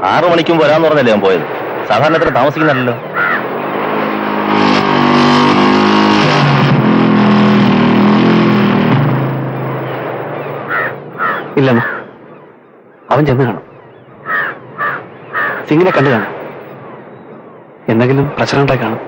6 മണിക്കും വരാന്ന് പറഞ്ഞല്ലേ ഞാൻ പോയത്. സാധാരണ എത്ര താമസിക്കുന്നല്ലോ. ഇല്ലമ്മ, അവൻ ചെന്ന് കാണും. സിംഗിനെ കണ്ടു കാണും. എന്തെങ്കിലും പ്രശ്നമുണ്ടായി കാണും.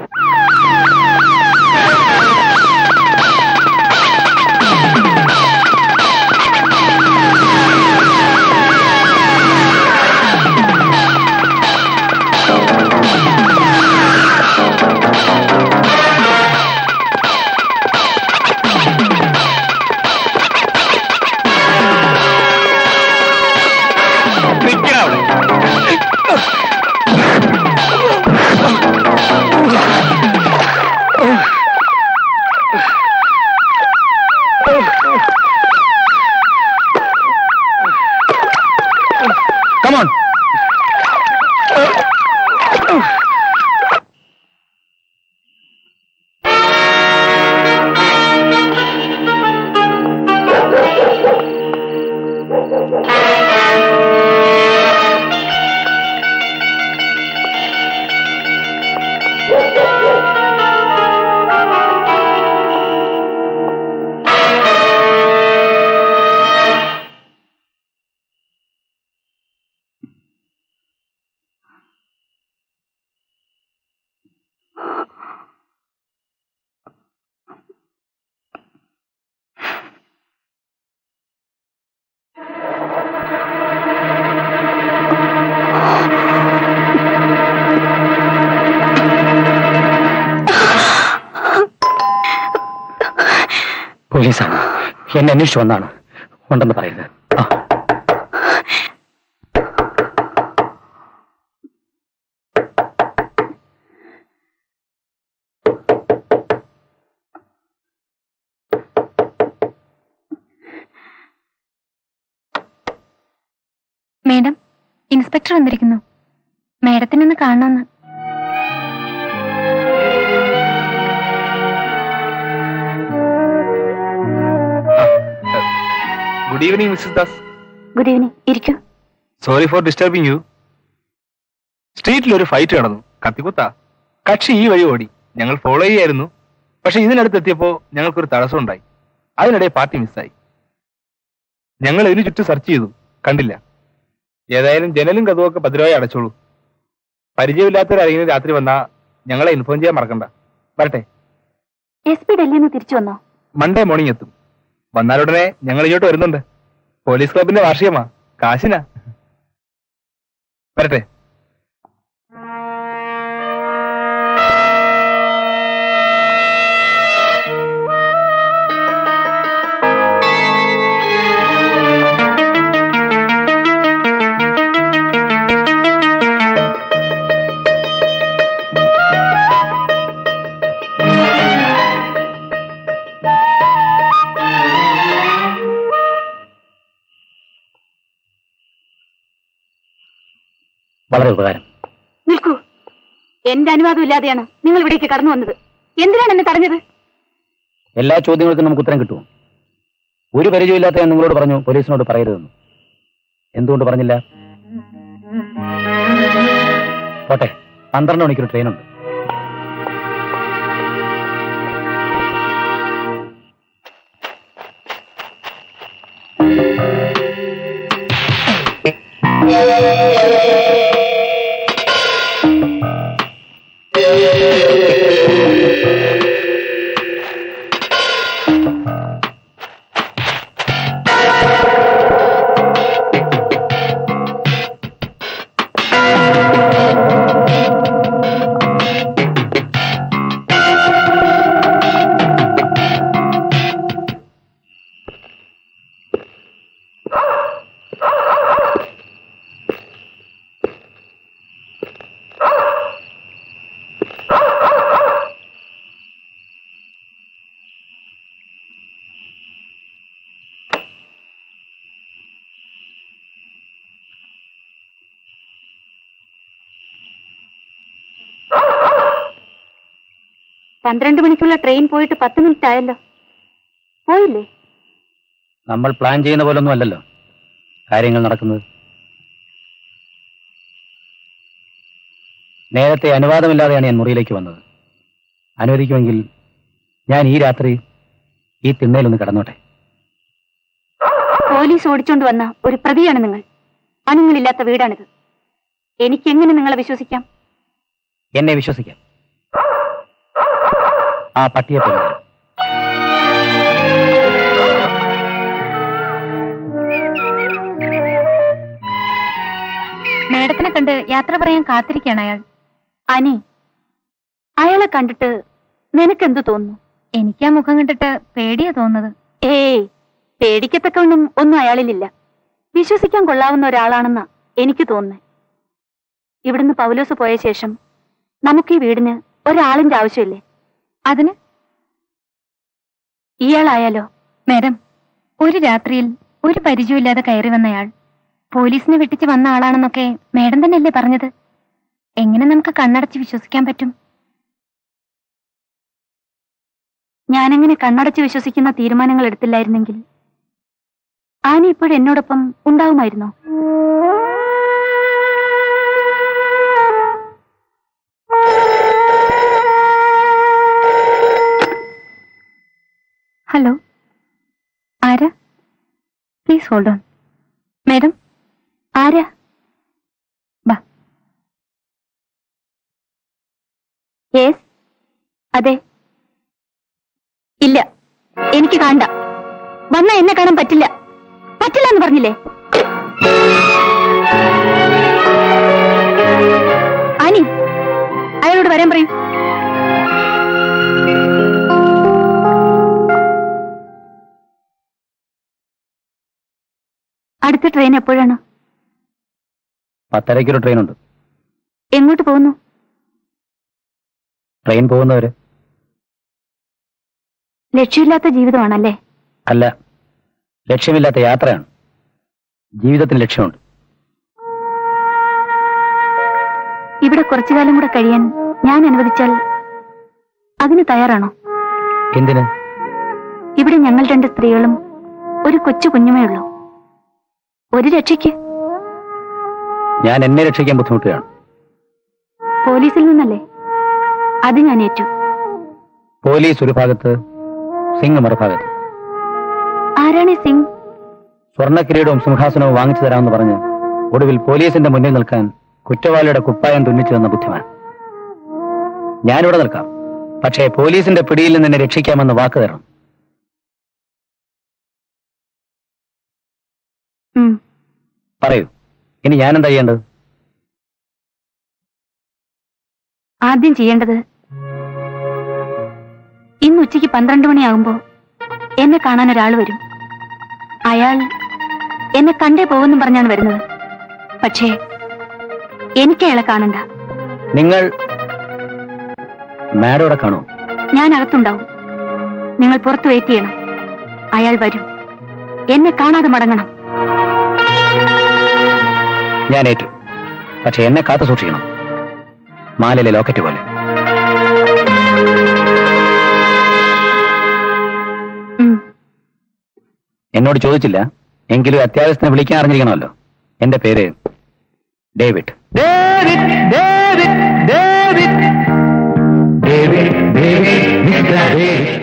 പോലീസാണ്, എന്നെ അന്വേഷിച്ചു വന്നാണ്. ഉണ്ടെന്ന് പറയുന്നത്. മേഡം, ഇൻസ്പെക്ടർ വന്നിരിക്കുന്നു. മേഡത്തിനൊന്ന് കാണണമെന്ന്. Good evening Mrs Das. Good evening, ഇരിക്കൂ. Sorry for disturbing you. സ്ട്രീറ്റിൽ ഒരു ഫൈറ്റ് നടന്നു, കത്തിക്കുത്താ. കക്ഷി ഈ വഴി ഓടി, ഞങ്ങൾ ഫോളോ ചെയ്യായിരുന്നു. പക്ഷെ ഇതിനടുത്ത് എത്തിയപ്പോ ഞങ്ങൾക്കൊരു തടസ്സം ഉണ്ടായി. അതിനിടെ പാർട്ടി മിസ്സായി. ഞങ്ങൾ ഇതിന് ചുറ്റും സെർച്ച് ചെയ്തു, കണ്ടില്ല. ഏതായാലും ജനലും കഥവുമൊക്കെ ഭദ്രമായി അടച്ചോളൂ. പരിചയമില്ലാത്തവരാരെങ്കിലും രാത്രി വന്നാ ഞങ്ങളെ ഇൻഫോം ചെയ്യാൻ മറക്കണ്ട. വരട്ടെ. SP ഡൽഹിയിൽ നിന്ന് തിരിച്ചു വന്നോ? മൺഡേ മോർണിംഗ് എത്തും. വന്നാലുടനെ ഞങ്ങൾ ഇങ്ങോട്ട് വരുന്നുണ്ട്. പോലീസ് ക്ലബിന്റെ വാർഷികമാ, കാശിനാ. വരട്ടെ. വളരെ ഉപകാരം. നിൽക്കൂ. എന്റെ അനുവാദം ഇല്ലാതെയാണ് നിങ്ങൾ ഇവിടേക്ക് കടന്നു വന്നത്. എന്തിനാണ് എന്നെ തടഞ്ഞത്? എല്ലാ ചോദ്യങ്ങൾക്കും നമുക്ക് ഉത്തരം കിട്ടുമോ? ഒരു പരിചയമില്ലാത്ത ഞാൻ നിങ്ങളോട് പറഞ്ഞു പോലീസിനോട് പറയരുതെന്ന്. എന്തുകൊണ്ട് പറഞ്ഞില്ല? പോട്ടെ, 12 മണിക്കൊരു ട്രെയിനുണ്ട്. പന്ത്രണ്ട് മണിക്കുള്ള ട്രെയിൻ പോയിട്ട് 10 മിനിറ്റ് ആയല്ലോ. പോയില്ലേ? നമ്മൾ പ്ലാൻ ചെയ്യുന്ന പോലൊന്നും അല്ലല്ലോ കാര്യങ്ങൾ നടക്കുന്നത്. നേരത്തെ അനുവാദമില്ലാതെയാണ് ഞാൻ മുറിയിലേക്ക് വന്നത്. അനുവദിക്കുമെങ്കിൽ ഞാൻ ഈ രാത്രി ഈ തിണ്ണയിലൊന്ന് കിടന്നോട്ടെ. പോലീസ് ഓടിച്ചോണ്ട് വന്ന ഒരു പ്രതിയാണ് നിങ്ങൾ. അണുങ്ങളില്ലാത്ത വീടാണിത്. എനിക്കെങ്ങനെ നിങ്ങളെ വിശ്വസിക്കാം? എന്നെ വിശ്വസിക്കാം. ആ പട്ടിയെ പോലെ. മേഡത്തിനെ കണ്ട് യാത്ര പറയാൻ കാത്തിരിക്കുകയാണ് അയാൾ. അനി, അയാളെ കണ്ടിട്ട് നിനക്കെന്തു തോന്നുന്നു? എനിക്ക് ആ മുഖം കണ്ടിട്ട് പേടിയാ തോന്നുന്നത്. ഏയ്, പേടിക്കത്തക്കൊന്നും ഒന്നും അയാളിലില്ല. വിശ്വസിക്കാൻ കൊള്ളാവുന്ന ഒരാളാണെന്നാ എനിക്ക് തോന്നുന്നത്. ഇവിടുന്ന് പൗലോസ് പോയ ശേഷം നമുക്ക് ഈ വീടിന് ഒരാളിന്റെ ആവശ്യമില്ലേ? അതിന് ഇയാളായാലോ? മാഡം, ഒരു രാത്രിയിൽ ഒരു പരിചയമില്ലാതെ കയറി വന്നയാൾ പോലീസിനെ വെട്ടിച്ച് വന്ന ആളാണെന്നൊക്കെ മാഡം തന്നെയല്ലേ പറഞ്ഞത്? എങ്ങനെ നമുക്ക് കണ്ണടച്ച് വിശ്വസിക്കാൻ പറ്റും? ഞാനെങ്ങനെ കണ്ണടച്ച് വിശ്വസിക്കുന്ന തീരുമാനങ്ങൾ എടുത്തില്ലായിരുന്നെങ്കിൽ ആനി ഇപ്പോഴും എന്നോടൊപ്പം ഉണ്ടാവുമായിരുന്നോ? ഹലോ, ആരാ? Please hold on. മാഡം, ആരാ? ബാ. യെസ്, അതെ. ഇല്ല, എനിക്ക് കാണണ്ട. വന്നാ എന്നെ കാണാൻ പറ്റില്ല. പറ്റില്ല എന്ന് പറഞ്ഞില്ലേ? ആനി, അയാളോട് വരാൻ പറയൂ. അടുത്ത ട്രെയിൻ എപ്പോഴാണ്? 10:30 ട്രെയിൻ ഉണ്ട്. എങ്ങോട്ട് പോകുന്നു? ട്രെയിൻ പോകുന്നവര്. ലക്ഷ്യമില്ലാത്ത ജീവിതമാണല്ലേ? അല്ല, ലക്ഷ്യമില്ലാത്ത യാത്രയാണ്. ജീവിതത്തിന് ലക്ഷ്യമുണ്ട്. ഇവിടെ കുറച്ചു കാലം കൂടെ കഴിയാൻ ഞാൻ അനുവദിച്ചാൽ അതിന് തയ്യാറാണോ? എന്തിന്? ഇവിടെ ഞങ്ങൾ 2 സ്ത്രീകളും ഒരു കൊച്ചു കുഞ്ഞുമേ ഉള്ളൂ. ഒരു രക്ഷയ്ക്ക്. ഞാൻ എന്നെ രക്ഷിക്കാൻ ബുദ്ധിമുട്ടുകയാണ്. പോലീസിൽ നിന്നല്ലേ? അത് ഞാൻ ഏറ്റു. പോലീസ് ഒരു ഭാഗത്ത്, സിംഗ് മറുഭാഗത്ത്. ആരാണ് സിംഗ്? സ്വർണ്ണക്കിരീടവും സിംഹാസനവും വാങ്ങിച്ചു തരാമെന്ന് പറഞ്ഞ് ഒടുവിൽ പോലീസിന്റെ മുന്നിൽ നിൽക്കാൻ കുറ്റവാളിയുടെ കുപ്പായം തുന്നിച്ചു തന്ന ബുദ്ധിമാൻ. ഞാനിവിടെ നിൽക്കാം, പക്ഷേ പോലീസിന്റെ പിടിയിൽ നിന്ന് എന്നെ രക്ഷിക്കാമെന്ന് വാക്ക് തരണം. പറയൂ, ഇനി ഞാനെന്താ ചെയ്യേണ്ടത്? ആദ്യം ചെയ്യേണ്ടത്, ഇന്ന് ഉച്ചയ്ക്ക് 12 മണിയാകുമ്പോ എന്നെ കാണാൻ ഒരാൾ വരും. അയാൾ എന്നെ കണ്ടേ പോകുമെന്നും പറഞ്ഞാണ് വരുന്നത്. പക്ഷേ എനിക്ക് അയാളെ കാണണ്ട. നിങ്ങൾ മാഡോടെ കാണൂ. ഞാൻ അകത്തുണ്ടാവും. നിങ്ങൾ പുറത്ത് വെയിറ്റ് ചെയ്യണം. അയാൾ വരും. എന്നെ കാണാതെ മടങ്ങണം. ഞാൻ ഏറ്റു, പക്ഷെ എന്നെ കാത്തു സൂക്ഷിക്കണം. മാലയിലെ ലോക്കറ്റ് പോലെ. എന്നോട് ചോദിച്ചില്ല, എങ്കിലും അത്യാവശ്യത്തിന് വിളിക്കാൻ അറിഞ്ഞിരിക്കണമല്ലോ. എന്റെ പേര് David. David David David David David mister David.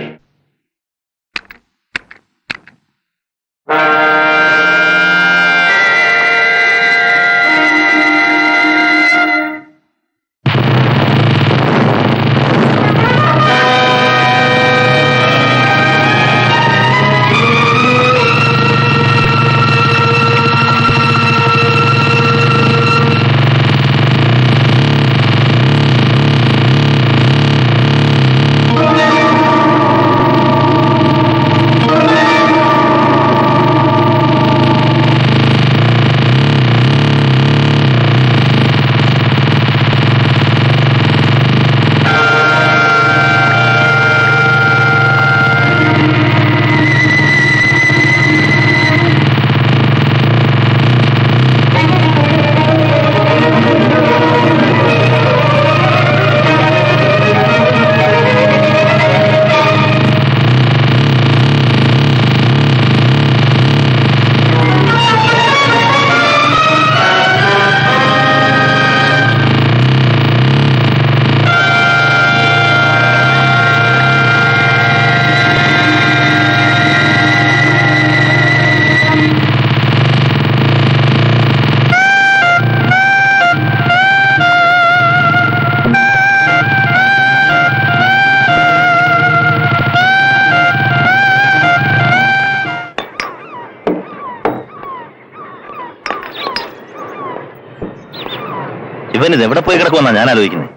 ഇവൻ ഇത് എവിടെ പോയി കിടക്കുമെന്നാ ഞാൻ ആലോചിക്കുന്നത്.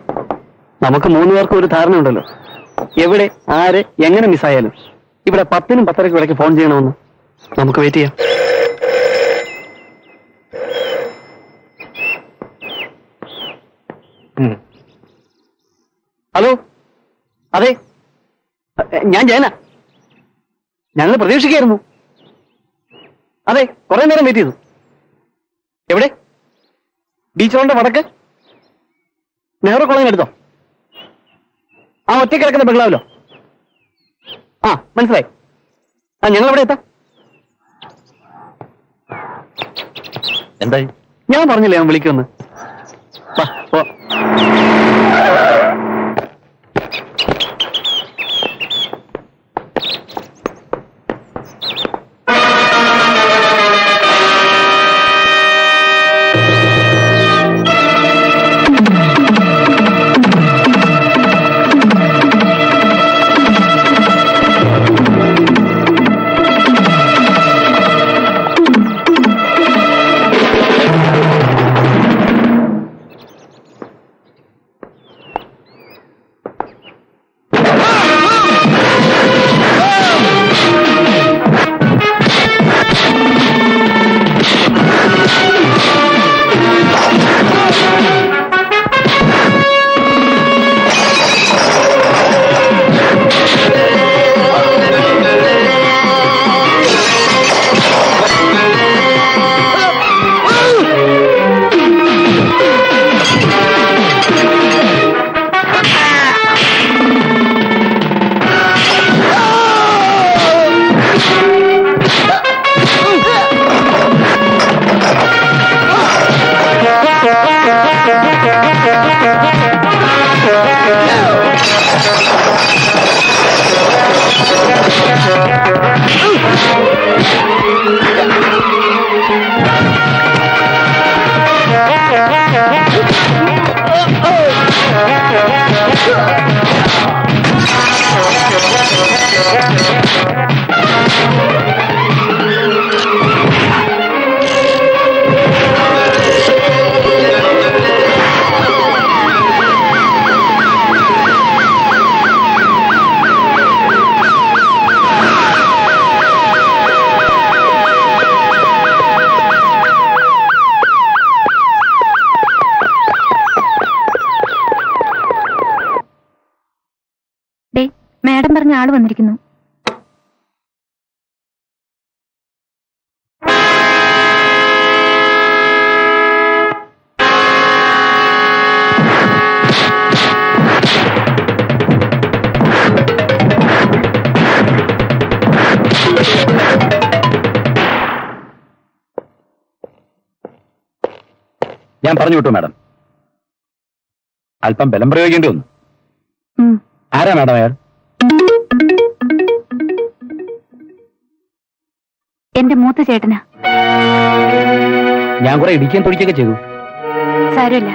നമുക്ക് 3 പേർക്കും ഒരു ധാരണ ഉണ്ടല്ലോ, എവിടെ ആര് എങ്ങനെ മിസ്സായാലും ഇവിടെ 10-നും 10:30 ഇടയ്ക്ക് ഫോൺ ചെയ്യണമെന്ന്. നമുക്ക് വെയിറ്റ് ചെയ്യാം. ഹലോ, അതെ, ഞാൻ ജയന. ഞങ്ങൾ പ്രതീക്ഷിക്കായിരുന്നു. അതെ, കുറെ നേരം വെയിറ്റ് ചെയ്തു. എവിടെ? ബീച്ച് റോഡിന്റെ വടക്ക് നെഹ്റു കോളേജിന് എടുത്തോ? ആ ഒറ്റ കിടക്കുന്ന ബംഗ്ലാവിലോ? ആ മനസ്സിലായി. ആ ഞങ്ങൾ എവിടെ എത്താം? എന്തായി? ഞാൻ പറഞ്ഞില്ലേ ഞാൻ വിളിക്കുമെന്ന്. വാ, പോ. മാഡം പറഞ്ഞ ആള് വന്നിരിക്കുന്നു. ഞാൻ പറഞ്ഞു വിട്ടു മാഡം. അല്പം ബലം പ്രയോഗിക്കേണ്ടി വന്നു. ആരാ മാഡം അയാൾ? എന്റെ മൂത്ത ചേട്ടനാ. ഞാൻ കുറെ ഇടിക്കുകയും തൊടിക്കുകയൊക്കെ ചെയ്തു. സാരമില്ല.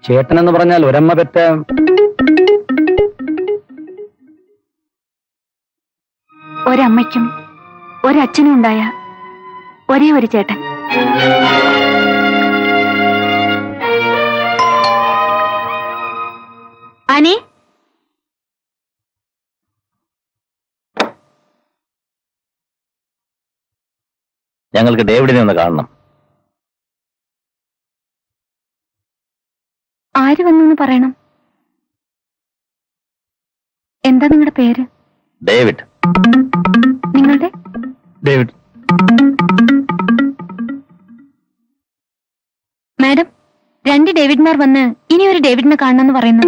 ചേട്ടനെന്ന് പറഞ്ഞാൽ ഒരമ്മ പെറ്റ ഒരമ്മയ്ക്കും ഒരച്ഛനും ഉണ്ടായ ഒരേ ഒരു ചേട്ടൻ. അനി, ഞങ്ങൾക്ക് ഡേവിഡിനെ ഒന്ന് കാണണം. ആര് വന്നു പറയണം? എന്താ നിങ്ങളുടെ പേര്? ഡേവിഡ്. നിങ്ങളുടെ? ഡേവിഡ്. മാഡം, 2 ഡേവിഡ്മാർ വന്ന് ഇനി ഒരു ഡേവിഡിനെ കാണണമെന്ന് പറയുന്നു.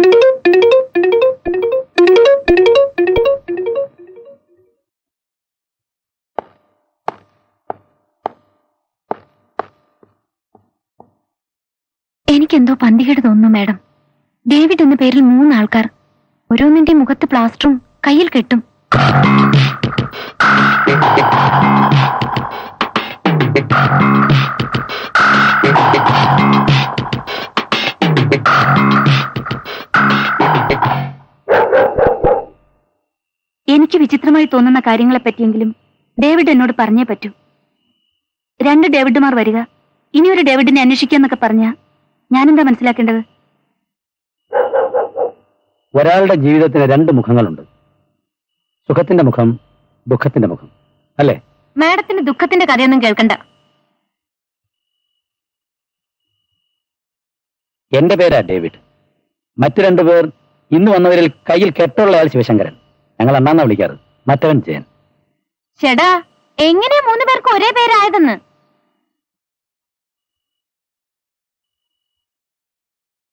എനിക്കെന്തോ പന്തികേട് തോന്നുന്നു മാഡം. ഡേവിഡ് എന്ന പേരിൽ 3 ആൾക്കാർ, ഓരോന്നിന്റെ മുഖത്ത് പ്ലാസ്റ്ററും കയ്യിൽ കെട്ടും. എനിക്ക് വിചിത്രമായി തോന്നുന്ന കാര്യങ്ങളെ പറ്റിയെങ്കിലും ഡേവിഡ് എന്നോട് പറഞ്ഞേ പറ്റൂ. 2 ഡേവിഡുമാർ വരിക, ഇനി ഒരു ഡേവിഡിനെ അന്വേഷിക്കാന്നൊക്കെ പറഞ്ഞ ഞാനെന്താ മനസ്സിലാക്കേണ്ടത്? ഒരാളുടെ ജീവിതത്തിന് രണ്ട് മുഖങ്ങളുണ്ട്. സുഖത്തിന്റെ മുഖം, ദുഃഖത്തിന്റെ മുഖം, അല്ലേ? മാഡത്തിന് ദുഃഖത്തിന്റെ കഥയൊന്നും കേൾക്കണ്ട. എന്റെ പേരാ ഡേവിഡ്. മറ്റു രണ്ടുപേർ ഇന്ന് വന്നവരിൽ കയ്യിൽ കെട്ടുള്ളയാൾ ശിവശങ്കരൻ. ഞങ്ങൾ അണ്ണാന്നാ വിളിക്കാറ്. മറ്റവൻ ജയൻ. ചേടാ, എങ്ങനെ 3 പേർക്ക് ഒരേ പേരായതെന്ന്?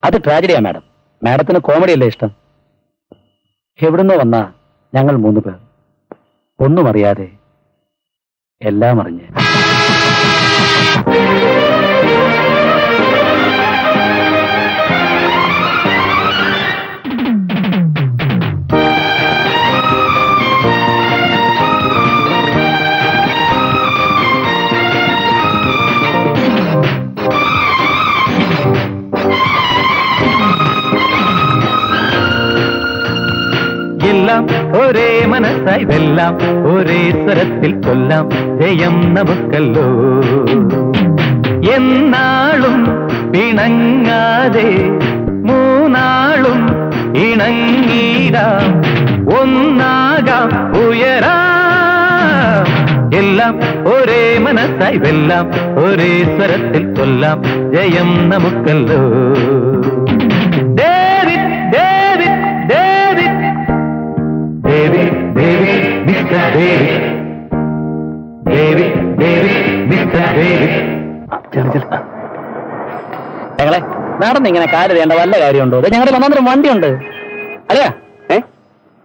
അത് ട്രാജഡിയാ മാഡം. മാഡത്തിന് കോമഡി അല്ലേ ഇഷ്ടം? എവിടുന്നോ വന്നാ ഞങ്ങൾ 3 പേർ, ഒന്നും അറിയാതെ എല്ലാം അറിഞ്ഞ്. എല്ലാം ഒരേ മനസ്സായി വെല്ലാം ഒരേ സ്വരത്തിൽ കൊല്ലാം ജയം നമുക്കല്ലോ. എന്നാളും പിണങ്ങാതെ മൂന്നാളും ഇണങ്ങിടാം, ഒന്നാകാം ഉയരാം. എല്ലാം ഒരേ മനസ്സായി വെല്ലാം ഒരേ സ്വരത്തിൽ കൊല്ലാം ജയം നമുക്കല്ലോ. David David David David David mister David David David mister David. ഞങ്ങളെ നടന്ന് ഇങ്ങനെ കാല് വേണ്ട വല്ല കാര്യമുണ്ടോ? ഞങ്ങളുടെ ഒന്നാന്തരം വണ്ടിയുണ്ട്. അല്ലേ?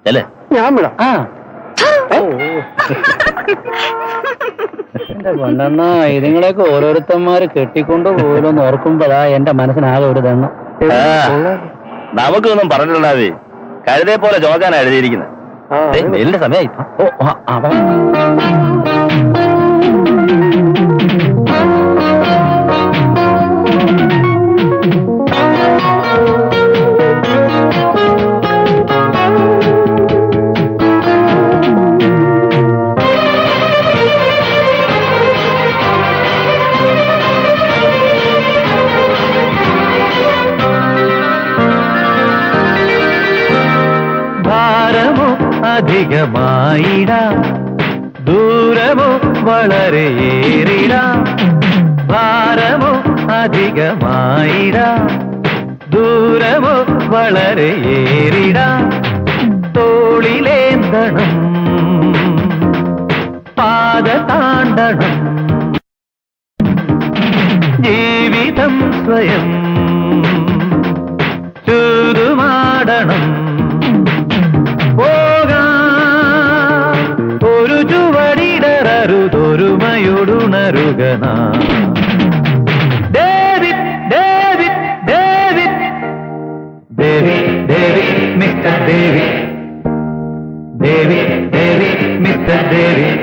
അല്ലേ? ഞാൻ വിടാം. ആ എന്റെ പൊന്നെണ്ണ, ഇതുങ്ങളെയൊക്കെ ഓരോരുത്തന്മാര് കെട്ടിക്കൊണ്ട് പോയില്ലെന്ന് ഓർക്കുമ്പോഴാ എന്റെ മനസ്സിനാകെ ഒരു ദണ്ണം. നമുക്കൊന്നും പറഞ്ഞിട്ടുണ്ടാവേ. കഴുതയെ പോലെ ചോക്കാനാ എഴുതിയിരിക്കുന്നത്. വലിയ സമയമായി. ഓ അതാ. അധികമായിടാം, ദൂരമോ വളരെയേറിടാം. ഭാരമോ അധികമായിടാം, ദൂരമോ വളരെയേറിടാം. തോളിലേന്തണം, പാത താണ്ടണം, ജീവിതം സ്വയം ചൂതുമാടണം. ഒരു ചുവടിടരുതൊരുമയൊടുണരുകന. David David David David David mister David David David mister David.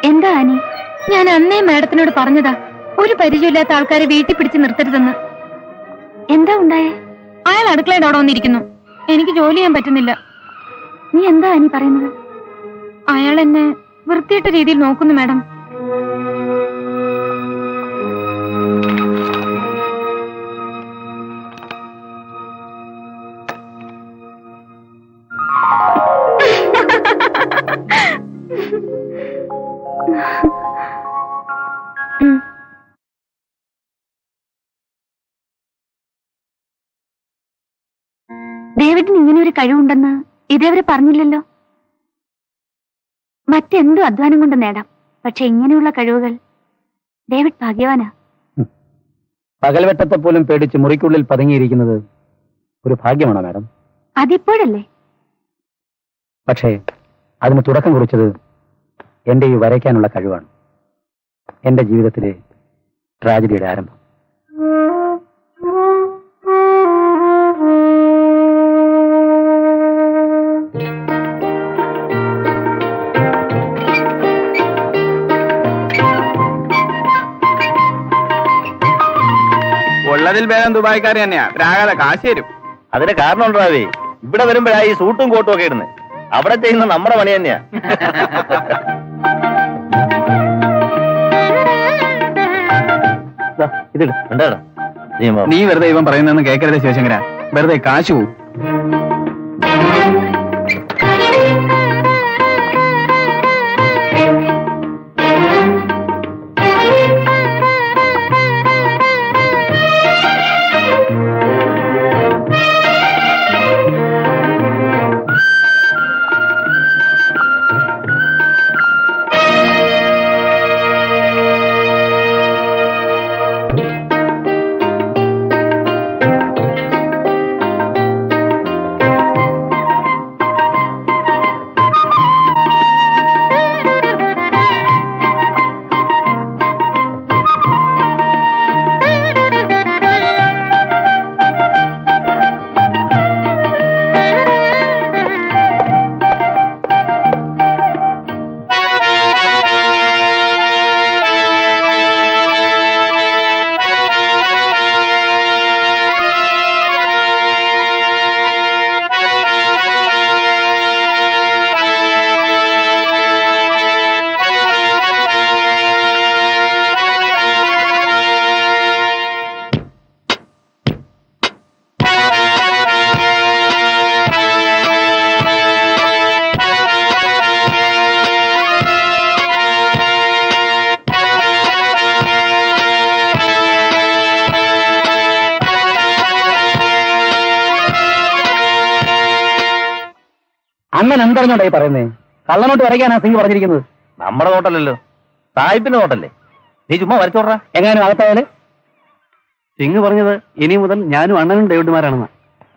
എന്താ ആനി? ഞാൻ അന്നേ മാഡത്തിനോട് പറഞ്ഞതാ ഒരു പരിചയമില്ലാത്ത ആൾക്കാരെ വീട്ടിൽ പിടിച്ച് നിർത്തരുതെന്ന്. എന്താ ഉണ്ടായേ? അയാൾ അടുക്കളയുടെ അവിടെ വന്നിരിക്കുന്നു. എനിക്ക് ജോലി ചെയ്യാൻ പറ്റുന്നില്ല. നീ എന്താ ആനി പറയുന്നത്? അയാൾ എന്നെ വൃത്തിയിട്ട രീതിയിൽ നോക്കുന്നു മാഡം. ഡേവിഡിന് ഇങ്ങനെ ഒരു കഴിവുണ്ടെന്ന് ഇതേവരെ പറഞ്ഞില്ലല്ലോ. മറ്റെന്തും അധ്വാനം കൊണ്ട് നേടാം, പക്ഷെ ഇങ്ങനെയുള്ള കഴിവുകൾ ഡേവിഡ് ഭാഗ്യവാനാ. പകൽവെട്ടത്തെ പോലും പേടിച്ച് മുറിക്കുള്ളിൽ പതുങ്ങിയിരിക്കുന്നത് ഒരു ഭാഗ്യമാണോ മാഡം? അതിപ്പോഴല്ലേ. പക്ഷേ അതിന് തുടക്കം കുറിച്ചത് എന്റെ ഈ വരയ്ക്കാനുള്ള കഴിവാണ്. എന്റെ ജീവിതത്തിലെ ട്രാജഡിയുടെ ആരംഭം. ഉള്ളതിൽ ഭേദം ദുബായ്ക്കാർ തന്നെയാ. രാഗാതെ കാശ് തരും. അതിന് കാരണം ഉണ്ടാവേ, ഇവിടെ വരുമ്പോഴാ ഈ സൂട്ടും കോട്ടും ഒക്കെ ഇടുന്നത്. അവിടെ ചെയ്യുന്ന നമ്മുടെ പണി തന്നെയാ. ഇതിട് എന്താടാ നീ വെറുതെ ഇവൻ പറയുന്നതെന്ന് കേൾക്കരുത് ശിവശങ്കര. വെറുതെ കാശ് പോവും. അണ്ണൻ എന്തറിഞ്ഞോണ്ടായി പറയുന്നേ? കള്ളനോട്ട് വരയ്ക്കാനാ സിംഗ് പറഞ്ഞിരിക്കുന്നത്. നമ്മുടെ നോട്ടല്ലല്ലോ, സാഹിബിന്റെ നോട്ടല്ലേ. നീ ചുമ്മാ വരച്ചോടാ. എങ്ങാനും അകത്തായാല് സിംഗ് പറഞ്ഞത് ഇനി മുതൽ ഞാനും അണ്ണനും ഡേവിഡുമാരാണെന്ന്.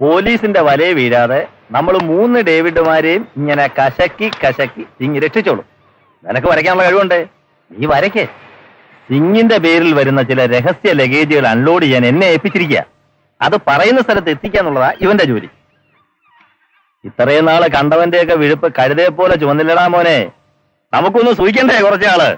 പോലീസിന്റെ വലയെ വീഴാതെ നമ്മൾ 3 ഡേവിഡുമാരെയും ഇങ്ങനെ കശക്കി സിംഗ് രക്ഷിച്ചോളൂ. നിനക്ക് വരയ്ക്കാനുള്ള കഴിവുണ്ട്, നീ വരയ്ക്കേ. സിംഗിന്റെ പേരിൽ വരുന്ന ചില രഹസ്യ ലഗേജുകൾ അൺലോഡ് ചെയ്യാൻ എന്നെ ഏൽപ്പിച്ചിരിക്കുക. അത് പറയുന്ന സ്ഥലത്ത് എത്തിക്കാന്നുള്ളതാ ഇവന്റെ ജോലി. ഇത്രയും നാള് കണ്ടവന്റെയൊക്കെ വിഴുപ്പ് കഴുതയെ പോലെ ചുമന്നില്ലടാ മോനെ. നമുക്കൊന്ന് സൂഹിക്കണ്ടേ കുറച്ചാള്?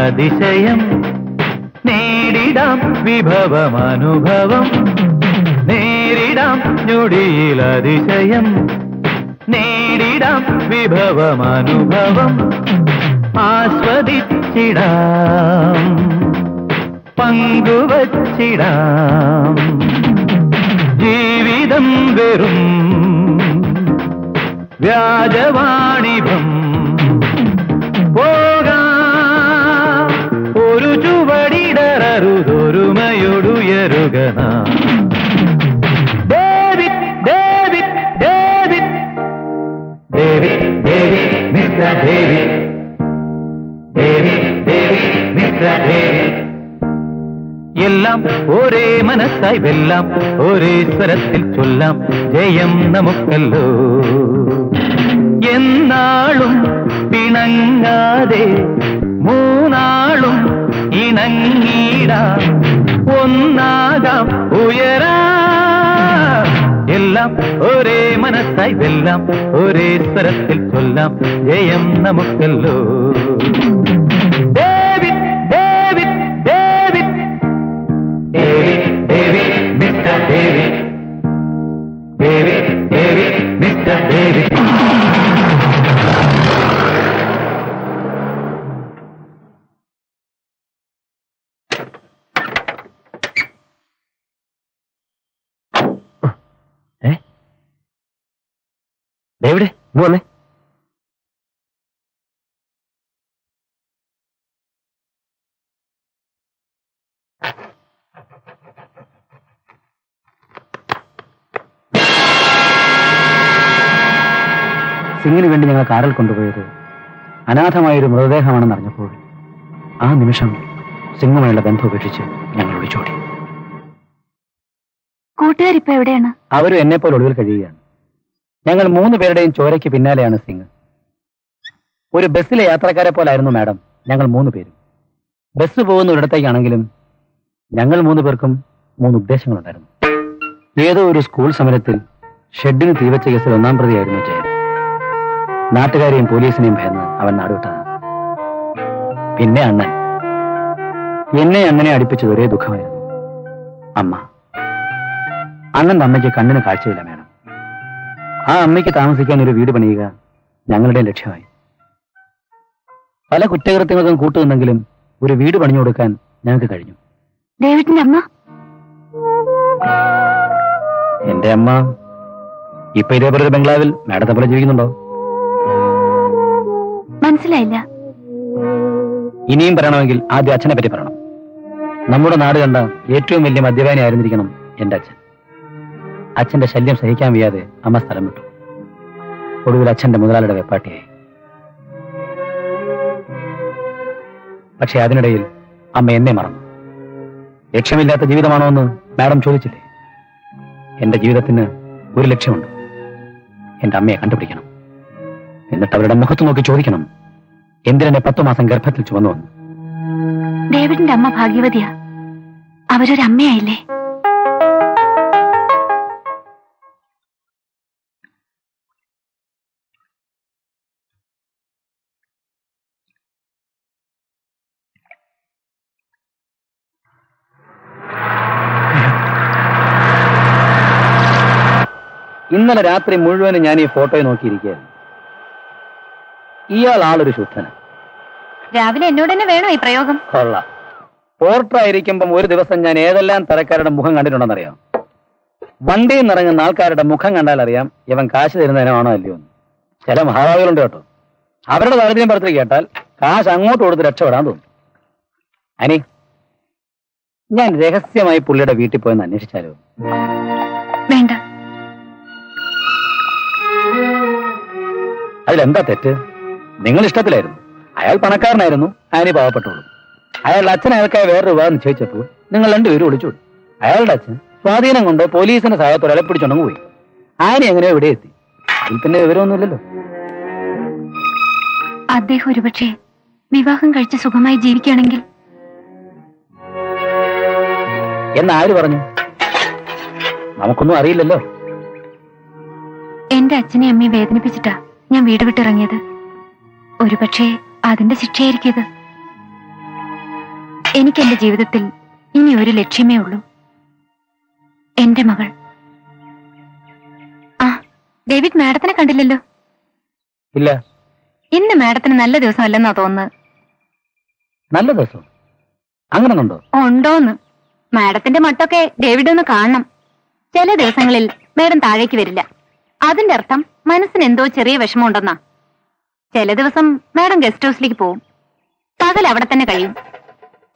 അതിശയം നേരിടാം വിഭവമനുഭവം, നേരിടാം ഞൊടിയിൽ അതിശയം, നേരിടാം വിഭവമനുഭവം, ആസ്വദിച്ചിടാം പങ്കുവച്ചിടാം. ജീവിതം വെറും വ്യാജവാണിഭം, ഒരു ചുവടിടറുതൊരുമയൊടുയരുകന. David David David David David mister David, David David mister David. എല്ലാം ഒരേ മനസ്സായി വെല്ലാം, ഒരേ സ്വരത്തിൽ ചൊല്ലാം, ജയം നമുക്കല്ലോ. എന്നാളും പിണങ്ങാതെ മൂന്നാളും ഇണങ്ങിടാം, ഒന്നാകാം ഉയരാം. എല്ലാം ഒരേ മനസ്സായി വെല്ലാം, ഒരേ സ്വരത്തിൽ ചൊല്ലാം, ജയം നമുക്കല്ലോ. David David David David David mister David, David David mister David. David വന്നേ. സിംഗിന് വേണ്ടി ഞങ്ങൾ കാറിൽ കൊണ്ടുപോയത് അനാഥമായൊരു മൃതദേഹമാണെന്ന് അറിഞ്ഞപ്പോൾ ആ നിമിഷം സിംഗുമായുള്ള ബന്ധം ഉപേക്ഷിച്ച് ഞങ്ങൾ ഒളിച്ചോടി. കൂട്ടുകാരിപ്പോ എവിടെയാണ്? അവരും എന്നെ പോലെ ഒളിവിൽ കഴിയുകയാണ്. ഞങ്ങൾ 3 പേരുടെയും ചോരയ്ക്ക് പിന്നാലെയാണ് സിംഗ്. ഒരു ബസ്സിലെ യാത്രക്കാരെ പോലായിരുന്നു മാഡം ഞങ്ങൾ 3 പേരും. ബസ് പോകുന്ന ഒരിടത്തേക്കാണെങ്കിലും ഞങ്ങൾ 3 പേർക്കും 3 ഉദ്ദേശങ്ങളുണ്ടായിരുന്നു. ഏതോ ഒരു സ്കൂൾ സമരത്തിൽ ഷെഡിന് തീവച്ച കേസിൽ 1-ാം പ്രതിയായിരുന്നു ജയൻ. നാട്ടുകാരെയും പോലീസിനെയും ഭയന്ന് അവൻ നാടുവിട്ടതാണ്. പിന്നെ അണ്ണൻ. എന്നെ അങ്ങനെ അടുപ്പിച്ചത് ഒരേ ദുഃഖമായിരുന്നു. അമ്മ. അണ്ണന്റെ അമ്മയ്ക്ക് കണ്ണിന് കാഴ്ചയില്ല മാഡം. ആ അമ്മയ്ക്ക് താമസിക്കാൻ ഒരു വീട് പണിയുക ഞങ്ങളുടെ ലക്ഷ്യമായി. പല കുറ്റകൃത്യങ്ങൾക്കും കൂട്ടുനിന്നെങ്കിലും ഒരു വീട് പണിഞ്ഞു കൊടുക്കാൻ ഞങ്ങൾക്ക് കഴിഞ്ഞു. ഡേവിഡിന്റെ അമ്മ? എന്റെ അമ്മ ഇപ്പൊ ഇതേപോലെ ഒരു ബംഗ്ലാവിൽ മാഡത്തെ പോലെ ജീവിക്കുന്നുണ്ടോ? മനസ്സിലായില്ല. ഇനിയും പറയണമെങ്കിൽ ആദ്യം അച്ഛനെ പറ്റി പറയണം. നമ്മുടെ നാട് കണ്ട ഏറ്റവും വലിയ മദ്യപാനി ആയിരുന്നിരിക്കണം എന്റെ അച്ഛൻ. അച്ഛന്റെ ശല്യം സഹിക്കാൻ വയ്യാതെ അമ്മ സ്ഥലം വിട്ടു. ഒടുവിൽ അച്ഛന്റെ മുതലാളിയുടെ വെപ്പാട്ടിയായി. പക്ഷെ അതിനിടയിൽ അമ്മ എന്നെ മറന്നു. ലക്ഷ്യമില്ലാത്ത ജീവിതമാണോ എന്ന് മാഡം ചോദിച്ചില്ലേ? എന്റെ ജീവിതത്തിന് ഒരു ലക്ഷ്യമുണ്ട്. എന്റെ അമ്മയെ കണ്ടുപിടിക്കണം. എന്നിട്ട് അവരുടെ മുഖത്ത് നോക്കി ചോദിക്കണം, എന്തിനെ 10 മാസം ഗർഭത്തിൽ ചുമന്നു വന്നു? ഡേവിഡിന്റെ അമ്മ ഭാഗ്യവതിയാ. അവരൊരു അമ്മയായില്ലേ? ഇന്നലെ രാത്രി മുഴുവനും ഞാൻ ഈ ഫോട്ടോയെ നോക്കിയിരിക്കുകയായിരുന്നു. ഇയാൾ ആളൊരു ശുദ്ധന്. രാവിലെ എന്നോട് തന്നെ വേണോ ഈ പ്രയോഗം? കൊള്ളാം. പോർട്ടറായിരിക്കുമ്പം ഒരു ദിവസം ഞാൻ ഏതെല്ലാം തരക്കാരുടെ മുഖം കണ്ടിട്ടുണ്ടെന്നറിയാം. വണ്ടിയിൽ നിന്നിറങ്ങുന്ന ആൾക്കാരുടെ മുഖം കണ്ടാൽ അറിയാം ഇവൻ കാശ് തരുന്നതിനാണോ അല്ലയോ എന്ന്. ചില മഹാഭാവികളുണ്ട് കേട്ടോ. അവരുടെ താരതമ്യം പടത്തിൽ കേട്ടാൽ കാശ് അങ്ങോട്ട് കൊടുത്ത് രക്ഷപ്പെടാൻ തോന്നും. അനി, ഞാൻ രഹസ്യമായി പുള്ളിയുടെ വീട്ടിൽ പോയെന്ന് അന്വേഷിച്ചാലോ? വേണ്ട. അതിലെന്താ തെറ്റ്? നിങ്ങൾ ഇഷ്ടത്തിലായിരുന്നു. അയാൾ പണക്കാരനായിരുന്നു, ആനി പാവപ്പെട്ടോളൂ. അയാളുടെ അച്ഛൻ അയാൾക്കായി വേറൊരു വിവാഹം നിശ്ചയിച്ചപ്പോൾ നിങ്ങൾ 2 പേരും ഒളിച്ചോടി. അയാളുടെ അച്ഛൻ സ്വാധീനം കൊണ്ട് പോലീസിന്റെ സഹായത്തോടെ അയാളെ പിടിച്ചോണ്ടങ്ങ് പോയി. ആനി എങ്ങനെയോ ഇവിടെ എത്തി. അതിൽ പിന്നെ വിവരമൊന്നുമില്ലല്ലോ. അദ്ദേഹം ഒരുപക്ഷെ വിവാഹം കഴിച്ച് സുഖമായി ജീവിക്കുകയാണെങ്കിൽ. എന്നാര് പറഞ്ഞു? നമുക്കൊന്നും അറിയില്ലല്ലോ. എന്റെ അച്ഛനെ അമ്മയെ വേദനിപ്പിച്ചിട്ടാ ഞാൻ വീട് വിട്ടിറങ്ങിയത്. ഒരുപക്ഷെ അതിന്റെ ശിക്ഷയായിരിക്കും ഇത്. എനിക്ക് എന്റെ ജീവിതത്തിൽ ഇനി ഒരു ലക്ഷ്യമേ ഉള്ളൂ, എന്റെ മകൾ. ആ, ഡേവിഡ് മാഡത്തിനെ കണ്ടില്ലല്ലോ? ഇല്ല. ഇന്ന് മാഡത്തിന് നല്ല ദിവസം അല്ലെന്നാ തോന്നുന്നത്. നല്ല ദിവസം അങ്ങനൊന്നുണ്ടോ? ഉണ്ടോന്ന്? മാഡത്തിന്റെ മട്ടൊക്കെ ഡേവിഡ് ഒന്ന് കാണണം. ചില ദിവസങ്ങളിൽ മാഡം താഴേക്ക് വരില്ല. അതിന്റെ അർത്ഥം മനസ്സിന് എന്തോ ചെറിയ വിഷമമുണ്ടെന്നാ. ചില ദിവസം മാഡം ഗസ്റ്റ് ഹൗസിലേക്ക് പോവും. പകൽ അവിടെ തന്നെ കഴിയും.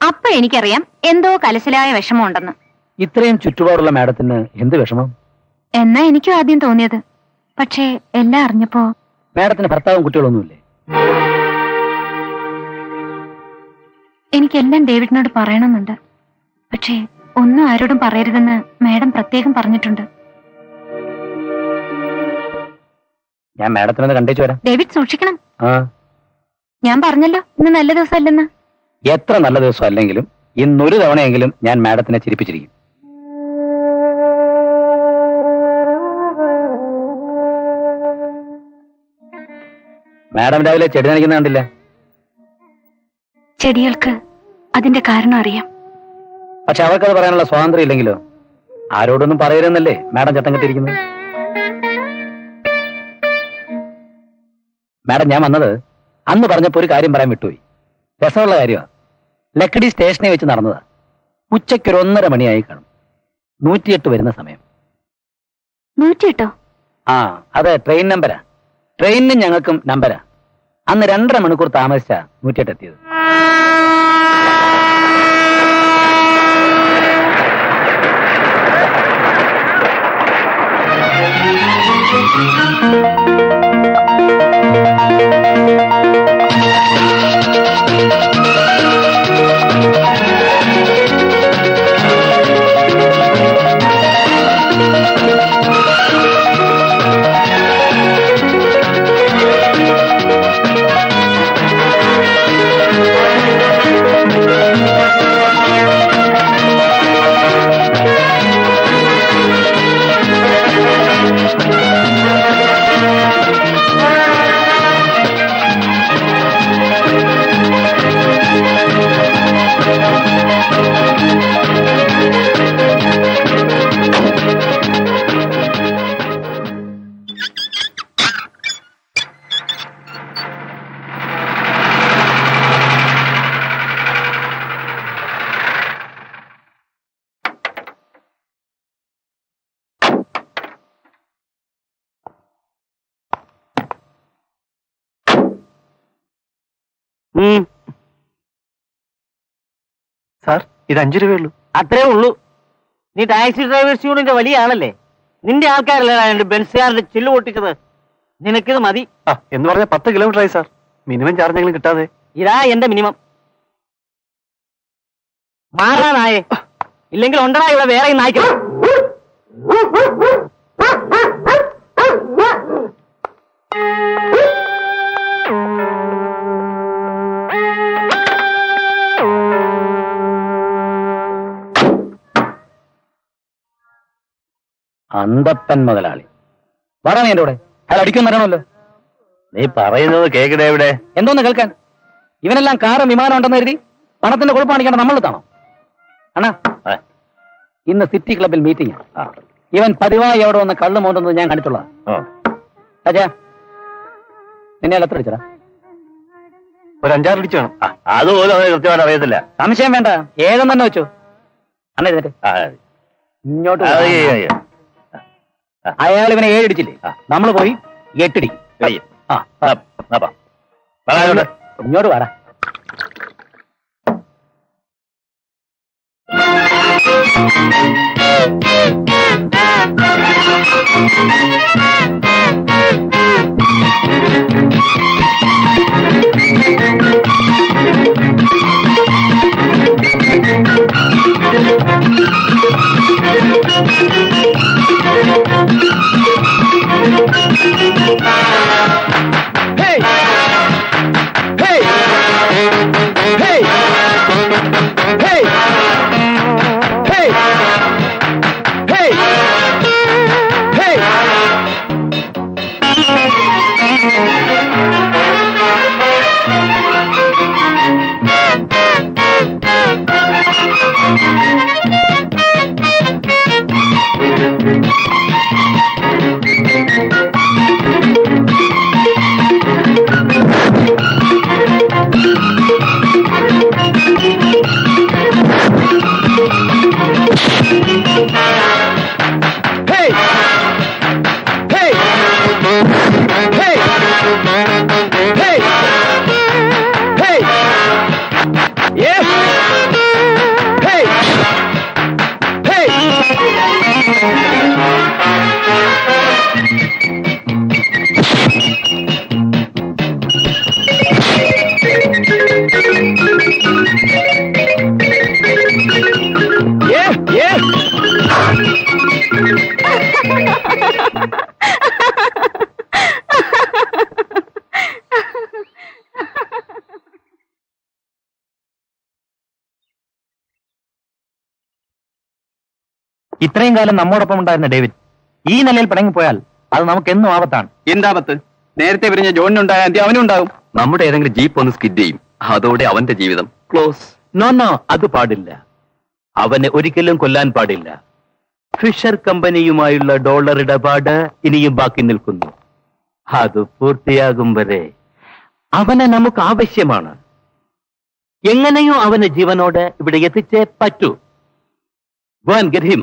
അപ്പൊ എനിക്കറിയാം എന്തോ കലശലായ വിഷമമുണ്ടെന്ന്. ഇത്രയും ചുറ്റുപാടുള്ള മാഡത്തിന് എന്ത് വിഷമം? എന്നാ എനിക്കും ആദ്യം തോന്നിയത്. പക്ഷേ എല്ലാം അറിഞ്ഞപ്പോ. മാഡത്തിന് ഭർത്താവും കുട്ടികളൊന്നുമില്ലേ? എനിക്കെല്ലാം ഡേവിഡിനോട് പറയണമെന്നുണ്ട്. പക്ഷേ ഒന്നും ആരോടും പറയരുതെന്ന് മാഡം പ്രത്യേകം പറഞ്ഞിട്ടുണ്ട്. ഞാൻ മാഡത്തിനൊന്ന് കണ്ടേച്ചു വരാം. ഡേവിഡ് സൂക്ഷിക്കണം. ആ, ഞാൻ പറഞ്ഞല്ലോ ഇന്ന് നല്ല ദിവസം അല്ലെന്ന്. എത്ര നല്ല ദിവസം അല്ലെങ്കിലും ഇന്നൊരു തവണയെങ്കിലും ഞാൻ മാഡത്തിനെ ചിരിപ്പിച്ചിരിക്കും. മാഡം രാവിലെ ചെടി നനയ്ക്കുന്ന കണ്ടില്ല? ചെടികൾക്ക് അതിന്റെ കാരണം അറിയാം. പക്ഷെ അവർക്കത് പറയാനുള്ള സ്വാതന്ത്ര്യം ഇല്ലെങ്കിലോ? ആരോടൊന്നും പറയരുതെന്നല്ലേ മാഡം ചട്ടം കെട്ടിയിരിക്കുന്നത്? മാഡം, ഞാൻ വന്നത് അന്ന് പറഞ്ഞപ്പോ ഒരു കാര്യം പറയാൻ വിട്ടുപോയി. രസമുള്ള കാര്യമാണ്. ലക്കടി സ്റ്റേഷനിൽ വെച്ച് നടന്നതാ. ഉച്ചയ്ക്ക് 1:30 മണിയായി കാണും. 108 വരുന്ന സമയം. 108? ആ, അത് ട്രെയിൻ നമ്പരാ. ട്രെയിനിനും ഞങ്ങൾക്കും നമ്പരാ. അന്ന് 2.5 മണിക്കൂർ താമസിച്ചാ 108 എത്തിയത്. സാർ ഇത് 5 രൂപയുള്ളൂ. അത്രേ ഉള്ളൂ. നീ ടാക്സി ഡ്രൈവേഴ്സ് യൂണിയന്റെ വലിയ ആളല്ലേ? നിന്റെ ആൾക്കാരല്ലേ ബെൻസുകാരുടെ ചില്ല് പൊട്ടിച്ചത്? നിനക്കിത് മതി. എന്ന് പറഞ്ഞാൽ 10 കിലോമീറ്റർ ആയി സാർ. മിനിമം ചാർജെങ്കിലും കിട്ടാതെ. ഇതാ എന്റെ മിനിമം. മാറാനായേ, ഇല്ലെങ്കിൽ ഉണ്ടടാ ഇവിടെ വേറെ നായ്ക്കൾ. അന്തപ്പൻ മുതലാളി വരാൻ എന്റെ കൂടെ. അയാൾ അടിക്കുമെന്ന് അറിയണമല്ലോ. നീ പറയുന്നത് കേക്കടേ എവിടെ? എന്തോന്ന് കേൾക്കാൻ? ഇവനെല്ലാം കാറും വിമാനം ഉണ്ടെന്ന് കരുതി പണത്തിന്റെ കുഴപ്പം കാണിക്കേണ്ട നമ്മളെത്താണോ? അണ്ണാ, ഇന്ന് സിറ്റി ക്ലബിൽ മീറ്റിംഗ്. ഇവൻ പതിവായി എവിടെ വന്ന് കള്ളു മോന്തുന്നത് ഞാൻ കണ്ടിട്ടുള്ള. അജാ, നിന്നെ എത്ര അടിച്ചടാ? ഒരു 5-6 അടിച്ചു വേണം. അതുപോലും അവന് കൃത്യമായിട്ട് അറിയത്തില്ല. സംശയം വേണ്ട, 7 തന്നെ വെച്ചു. അണ്ണ എന്നിട്ട് ഇങ്ങോട്ട് അയാൾ ഇവനെ 7 അടിച്ചില്ലേ? നമ്മൾ പോയി 8 അടി. ഇങ്ങോട്ട് വാടാ. ഇത്രയും കാലം നമ്മോടൊപ്പം ഉണ്ടായിരുന്ന ഡേവിഡ് ഈ നിലയിൽ പിണങ്ങിപ്പോയാൽ അത് നമുക്ക് എന്നും ആപത്താണ്. എന്താപത്ത്? നേരത്തെ പിരിഞ്ഞ ജോണിനുണ്ടായ അന്ത്യം അവനും ഉണ്ടാവും. നമ്മുടെ ഏതെങ്കിലും ജീപ്പ് ഒന്ന് സ്കിഡ് ചെയ്യും. അതോടെ അവന്റെ ജീവിതം ക്ലോസ്. നോ, അത് പാടില്ല. അവനെ ഒരിക്കലും കൊല്ലാൻ പാടില്ല. ഫിഷർ കമ്പനിയുമായുള്ള ഡോളർ ഇടപാട് ഇനിയും ബാക്കി നിൽക്കുന്നു. അത് പൂർത്തിയാകും വരെ അവനെ നമുക്ക് ആവശ്യമാണ്. എങ്ങനെയോ അവനെ ജീവനോട് ഇവിടെ എത്തിച്ചേ പറ്റൂ. Go and get him.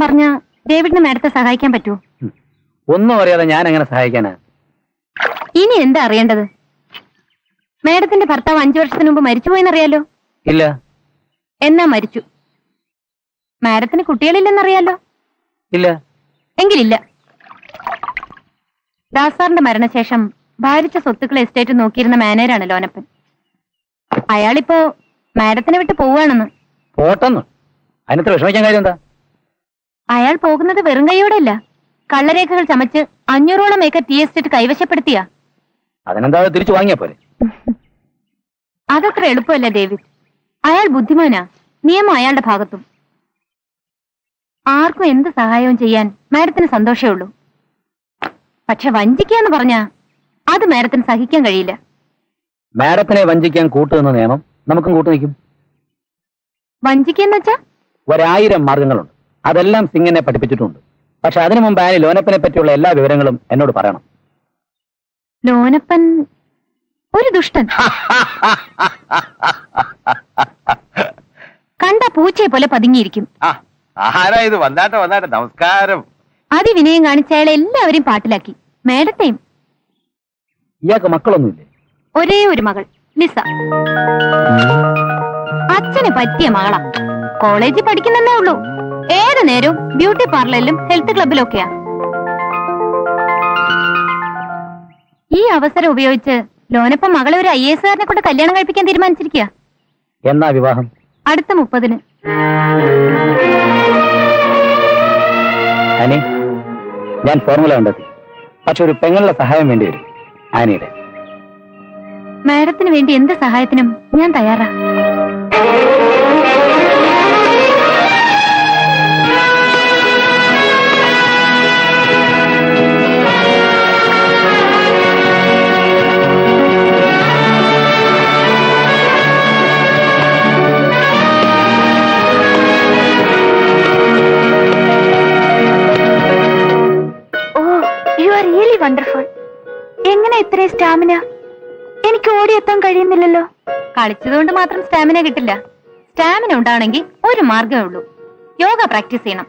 പറഞ്ഞ ഡേവിഡിന് മാഡത്തെ സഹായിക്കാൻ പറ്റുമോ? ഒന്നും അറിയാതെ ഞാൻ എങ്ങനെ സഹായിക്കാനാ? ഇനി എന്താ അറിയേണ്ടത്? മാഡത്തിന്റെ ഭർത്താവ് 5 വർഷത്തിന് മുമ്പ് മരിച്ചുപോയെന്നറിയാലോ? ഇല്ല. എന്നാ മരിച്ചു. മാഡത്തിന് കുട്ടികളില്ലെന്നറിയാലോ? ഇല്ല. എങ്കിലില്ല. ദാസാറിന്റെ മരണശേഷം ഭാരിച്ച സ്വത്തുക്കൾ എസ്റ്റേറ്റ് നോക്കിയിരുന്ന മാനേജരാണ് ലോനപ്പൻ. അയാളിപ്പോ മാഡത്തിനെ വിട്ട് പോവുകയാണെന്ന്. പോട്ടെന്ന്? അതിനത്ര വിഷമിക്കാൻ കാര്യം എന്താ? അയാൾ പോകുന്നത് വെറും കൈയോടെയല്ല, കള്ളരേഖകൾ ചമച്ച് 500ഓളം ഏക്കർ ടീ എസ്റ്റേറ്റ് കൈവശപ്പെടുത്തിയ. അതിനെന്താ തിരിച്ചു വാങ്ങിയാ പോലെ? അതത്ര എളുപ്പമല്ല ഡേവിഡ്. അയാൾ ബുദ്ധിമാനാ, നിയമം അയാളുടെ ഭാഗത്തും. ആർക്കും എന്ത് സഹായവും ചെയ്യാൻ മാഡത്തിന് സന്തോഷമേ ഉള്ളൂ. പക്ഷെ വഞ്ചിക്കാന്ന് പറഞ്ഞാ അത് മാഡത്തിന് സഹിക്കാൻ കഴിയില്ല. മാഡത്തിനെ വഞ്ചിക്കാൻ കൂട്ടുനിന്ന നിയമം നമുക്കും കൂട്ടുനിൽക്കും. വഞ്ചിക്കെന്ന് വെച്ചാ 1000 മാർഗങ്ങളുണ്ട്. അതെല്ലാം സിംഗിനെ പഠിപ്പിച്ചിട്ടുണ്ട്. പക്ഷെ അതിനു മുമ്പ് ആനി ലോനപ്പനെ പറ്റിയുള്ള എല്ലാ വിവരങ്ങളും എന്നോട് പറയണം. ലോനപ്പൻ ഒരു ദുഷ്ടൻ. കണ്ട പൂച്ചയെ പോലെ പതുങ്ങിയിരിക്കും. ആരാ ഇത്? വന്നാട്ടെ വന്നാട്ടെ, നമസ്കാരം. അതിവിനയം കാണിച്ച അയാളെ എല്ലാവരെയും പാട്ടിലാക്കി, മേഡത്തെയും. ഇയാൾക്ക് മക്കളൊന്നുമില്ലേ? ഒരേ ഒരു മകൾ ലിസ. അച്ഛന് പറ്റിയ മകളാ. കോളേജിൽ പഠിക്കുന്നേ ഉള്ളൂ. ഏത് നേരവും ബ്യൂട്ടി പാർലറിലും ഹെൽത്ത് ക്ലബിലൊക്കെയാ. ഈ അവസരം ഉപയോഗിച്ച് ലോനപ്പൻ മകളെ ഒരു IAS കാരനെ കൊണ്ട് കല്യാണം കഴിപ്പിക്കാൻ തീരുമാനിച്ചിരിക്കുക. എന്നാ വിവാഹം? അടുത്ത 30-ന്. ആനി, ഞാൻ ഫോർമുല കണ്ടെത്തി. പക്ഷെ ഒരു പെങ്ങളുടെ സഹായം വേണ്ടി വരും. ആനിയുടെ. മാഡത്തിന് വേണ്ടി എന്ത് സഹായത്തിനും ഞാൻ തയ്യാറാ. വണ്ടർഫുൾ. എങ്ങനെ ഇത്രയും സ്റ്റാമിന? എനിക്ക് ഓടിയെത്താൻ കഴിയുന്നില്ലല്ലോ. കളിച്ചതുകൊണ്ട് മാത്രം സ്റ്റാമിന കിട്ടില്ല. സ്റ്റാമിന ഉണ്ടാവണമെങ്കിൽ ഒരു മാർഗമേ ഉള്ളൂ, യോഗ പ്രാക്ടീസ് ചെയ്യണം.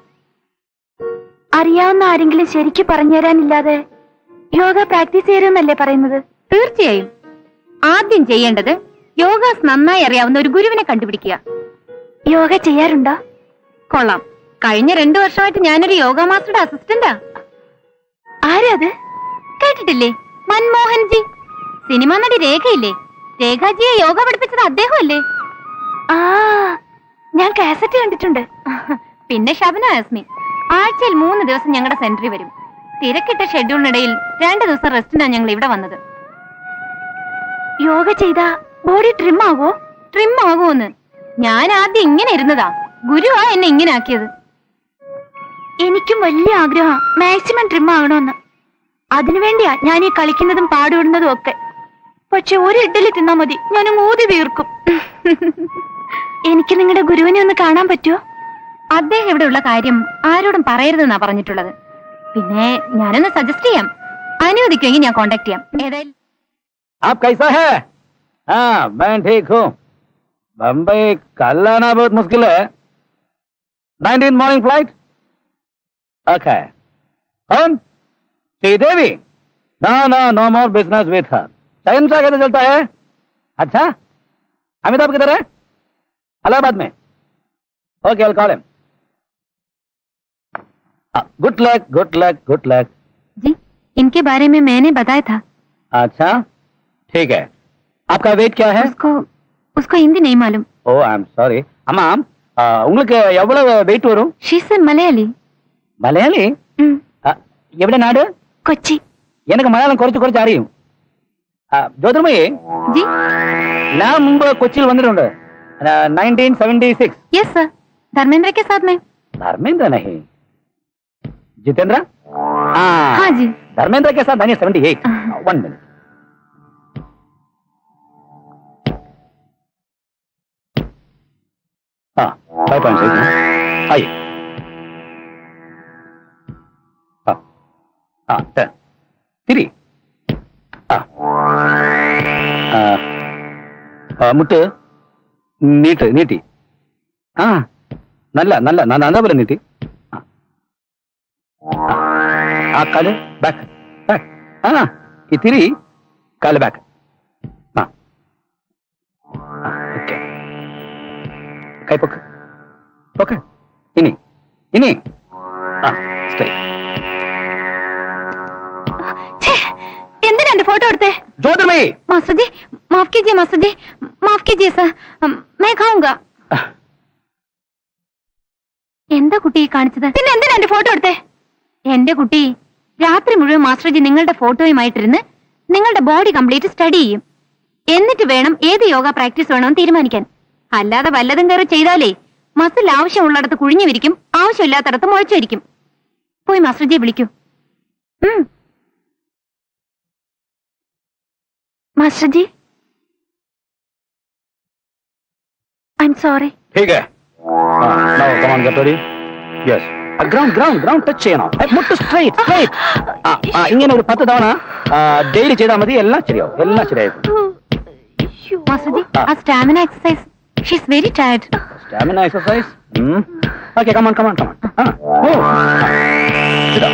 അറിയാവുന്ന ആരെങ്കിലും ശരിക്കും പറഞ്ഞുതരാനില്ലാതെ യോഗ പ്രാക്ടീസ് ചെയ്യരുതെന്നല്ലേ പറയുന്നത്? തീർച്ചയായും. ആദ്യം ചെയ്യേണ്ടത് യോഗാസ് നന്നായി അറിയാവുന്ന ഒരു ഗുരുവിനെ കണ്ടുപിടിക്കുക. യോഗ ചെയ്യാറുണ്ടോ? കൊള്ളാം. കഴിഞ്ഞ 2 വർഷമായിട്ട് ഞാനൊരു യോഗ മാസ്റ്ററുടെ അസിസ്റ്റന്റാ. ആരാ അത്? കേട്ടിട്ടില്ലേ? മൻമോഹൻജി. സിനിമ നടി രേഖയില്ലേ? രേഖാജിയെ യോഗ പഠിപ്പിച്ചത് അദ്ദേഹമല്ലേ? ആ, ഞാൻ കാസറ്റ് കണ്ടിട്ടുണ്ട്. പിന്നെ ഷബന ആസ്മി. ആഴ്ചയിൽ 3 ദിവസം ഞങ്ങളുടെ സെന്ററിൽ വരും. തിരക്കിട്ട ഷെഡ്യൂളിനിടയിൽ 2 ദിവസം റെസ്റ്റിനാണ് ഞങ്ങൾ ഇവിടെ വന്നത്. യോഗ ചെയ്താ ബോഡി ട്രിം ആവോ? ട്രിം ആകുമെന്ന് ഞാൻ ആദ്യം ഇങ്ങനെ ഇരുന്നതാ. ഗുരുവാ എന്നെ ഇങ്ങനെ ആക്കിയത്. എനിക്കും വലിയ ആഗ്രഹം മാക്സിമം ട്രിം ആകണമെന്ന്. അതിനുവേണ്ടിയാ ഞാൻ ഈ കളിക്കുന്നതും പാടുവിടുന്നതും ഒക്കെ. പക്ഷെ ഒരു ഇഡ്ഡലി തിന്നാ മതി, ഞാൻ ഊതി വീർക്കും. എനിക്ക് നിങ്ങളുടെ ഗുരുവിനെ ഒന്ന് കാണാൻ പറ്റുമോ? അദ്ദേഹം ഇവിടെയുള്ള കാര്യം ആരോടും പറയരുതെന്നാ പറഞ്ഞിട്ടുള്ളത്. പിന്നെ ഞാനൊന്ന് സജസ്റ്റ് ചെയ്യാം. അനുവദിക്കുമെങ്കിൽ ഞാൻ കോണ്ടാക്ട് ചെയ്യാം. ഏതായാലും आप कैसा है? हाँ, मैं ठीक हूँ. बम्बई कल आना बहुत मुश्किल है. 19 मॉर्निंग फ्लाइट. ओके. कौन? Sridevi? No no no more business with her. Time सा कैसे चलता है? अच्छा, अमिताभ किधर है? इलाहाबाद में. Okay, I'll call him. Good luck, good luck, good luck. जी, इनके बारे में मैंने बताया था. अच्छा, ठीक है. आपका वेट क्या है? उसको हिंदी नहीं मालूम. ஓ, ஐம் சாரி. அம்மா, உங்களுக்கு எவ்வளவு வெயிட் வரும்? ஷீஸ் மலையாளி. മലയാളി? എവിടെ നാട്? കൊച്ചി. എനിക്ക് മലയാളം കുറച്ച് അറിയും. ജ്യോതിർമയി, ജി, ഞാൻ മുമ്പ് കൊച്ചിയിൽ വന്നിട്ടുണ്ട്. 1976. यस सर, धर्मेंद्र के साथ में. धर्मेंद्र नहीं, जितेंद्र. हाँ जी, धर्मेंद्र के साथ 1978. 1 मिनट. हाँ, 5.6. आइए. हाँ, 10. 3. മുട്ട് നീട്ടി. ആ, നല്ല പോലെ നീട്ടി. ആ കാല് ബാക്ക് ബാക്ക്. ആ ഇത്തിരി കാല് ബാക്ക്. ആ ഓക്കെ. കൈ പൊക്ക് പൊക്ക്. ഇനി ഇനി ആ സ്റ്റേ. എന്തിനാ എന്റെ ഫോട്ടോ എടുത്തേ? ജ്യോതിർമയി मास्टर जी माफ कीजिए सर, मैं खाऊंगा. എന്താ കുട്ടി ഈ കാണിച്ചത്? പിന്നെ എന്തിനാ എന്റെ ഫോട്ടോ എടുത്തേ? എന്റെ കുട്ടി രാത്രി മുഴുവൻ മാസ്റ്റർ ജി നിങ്ങളുടെ ഫോട്ടോയുമായിട്ടിരുന്ന് നിങ്ങളുടെ ബോഡി കംപ്ലീറ്റ് സ്റ്റഡി ചെയ്യും. എന്നിട്ട് വേണം ഏത് യോഗ പ്രാക്ടീസ് വേണമെന്ന് തീരുമാനിക്കാൻ. അല്ലാതെ വല്ലതും കയറി ചെയ്താലേ മസിൽ ആവശ്യമുള്ളിടത്ത് കുഴിഞ്ഞു വിരിക്കും, ആവശ്യമില്ലാത്തടത്ത് മുളച്ചിരിക്കും. പോയി മാസ്റ്റർ ജി വിളിക്കൂ. Master ji I am sorry. ठीक है. now come on get ready. yes. ground touch ചെയ്യണം. മുട്ട് സ്ട്രൈറ്റ് സ്ട്രൈറ്റ്. ഇങ്ങനെ ഒരു 10 തവണ ഡെയിലി ചെയ്താൽ മതി. എല്ലാം ശരിയാവും. Master ji a stamina exercise, she is very tired. Stamina exercise. Okay come on. sit down.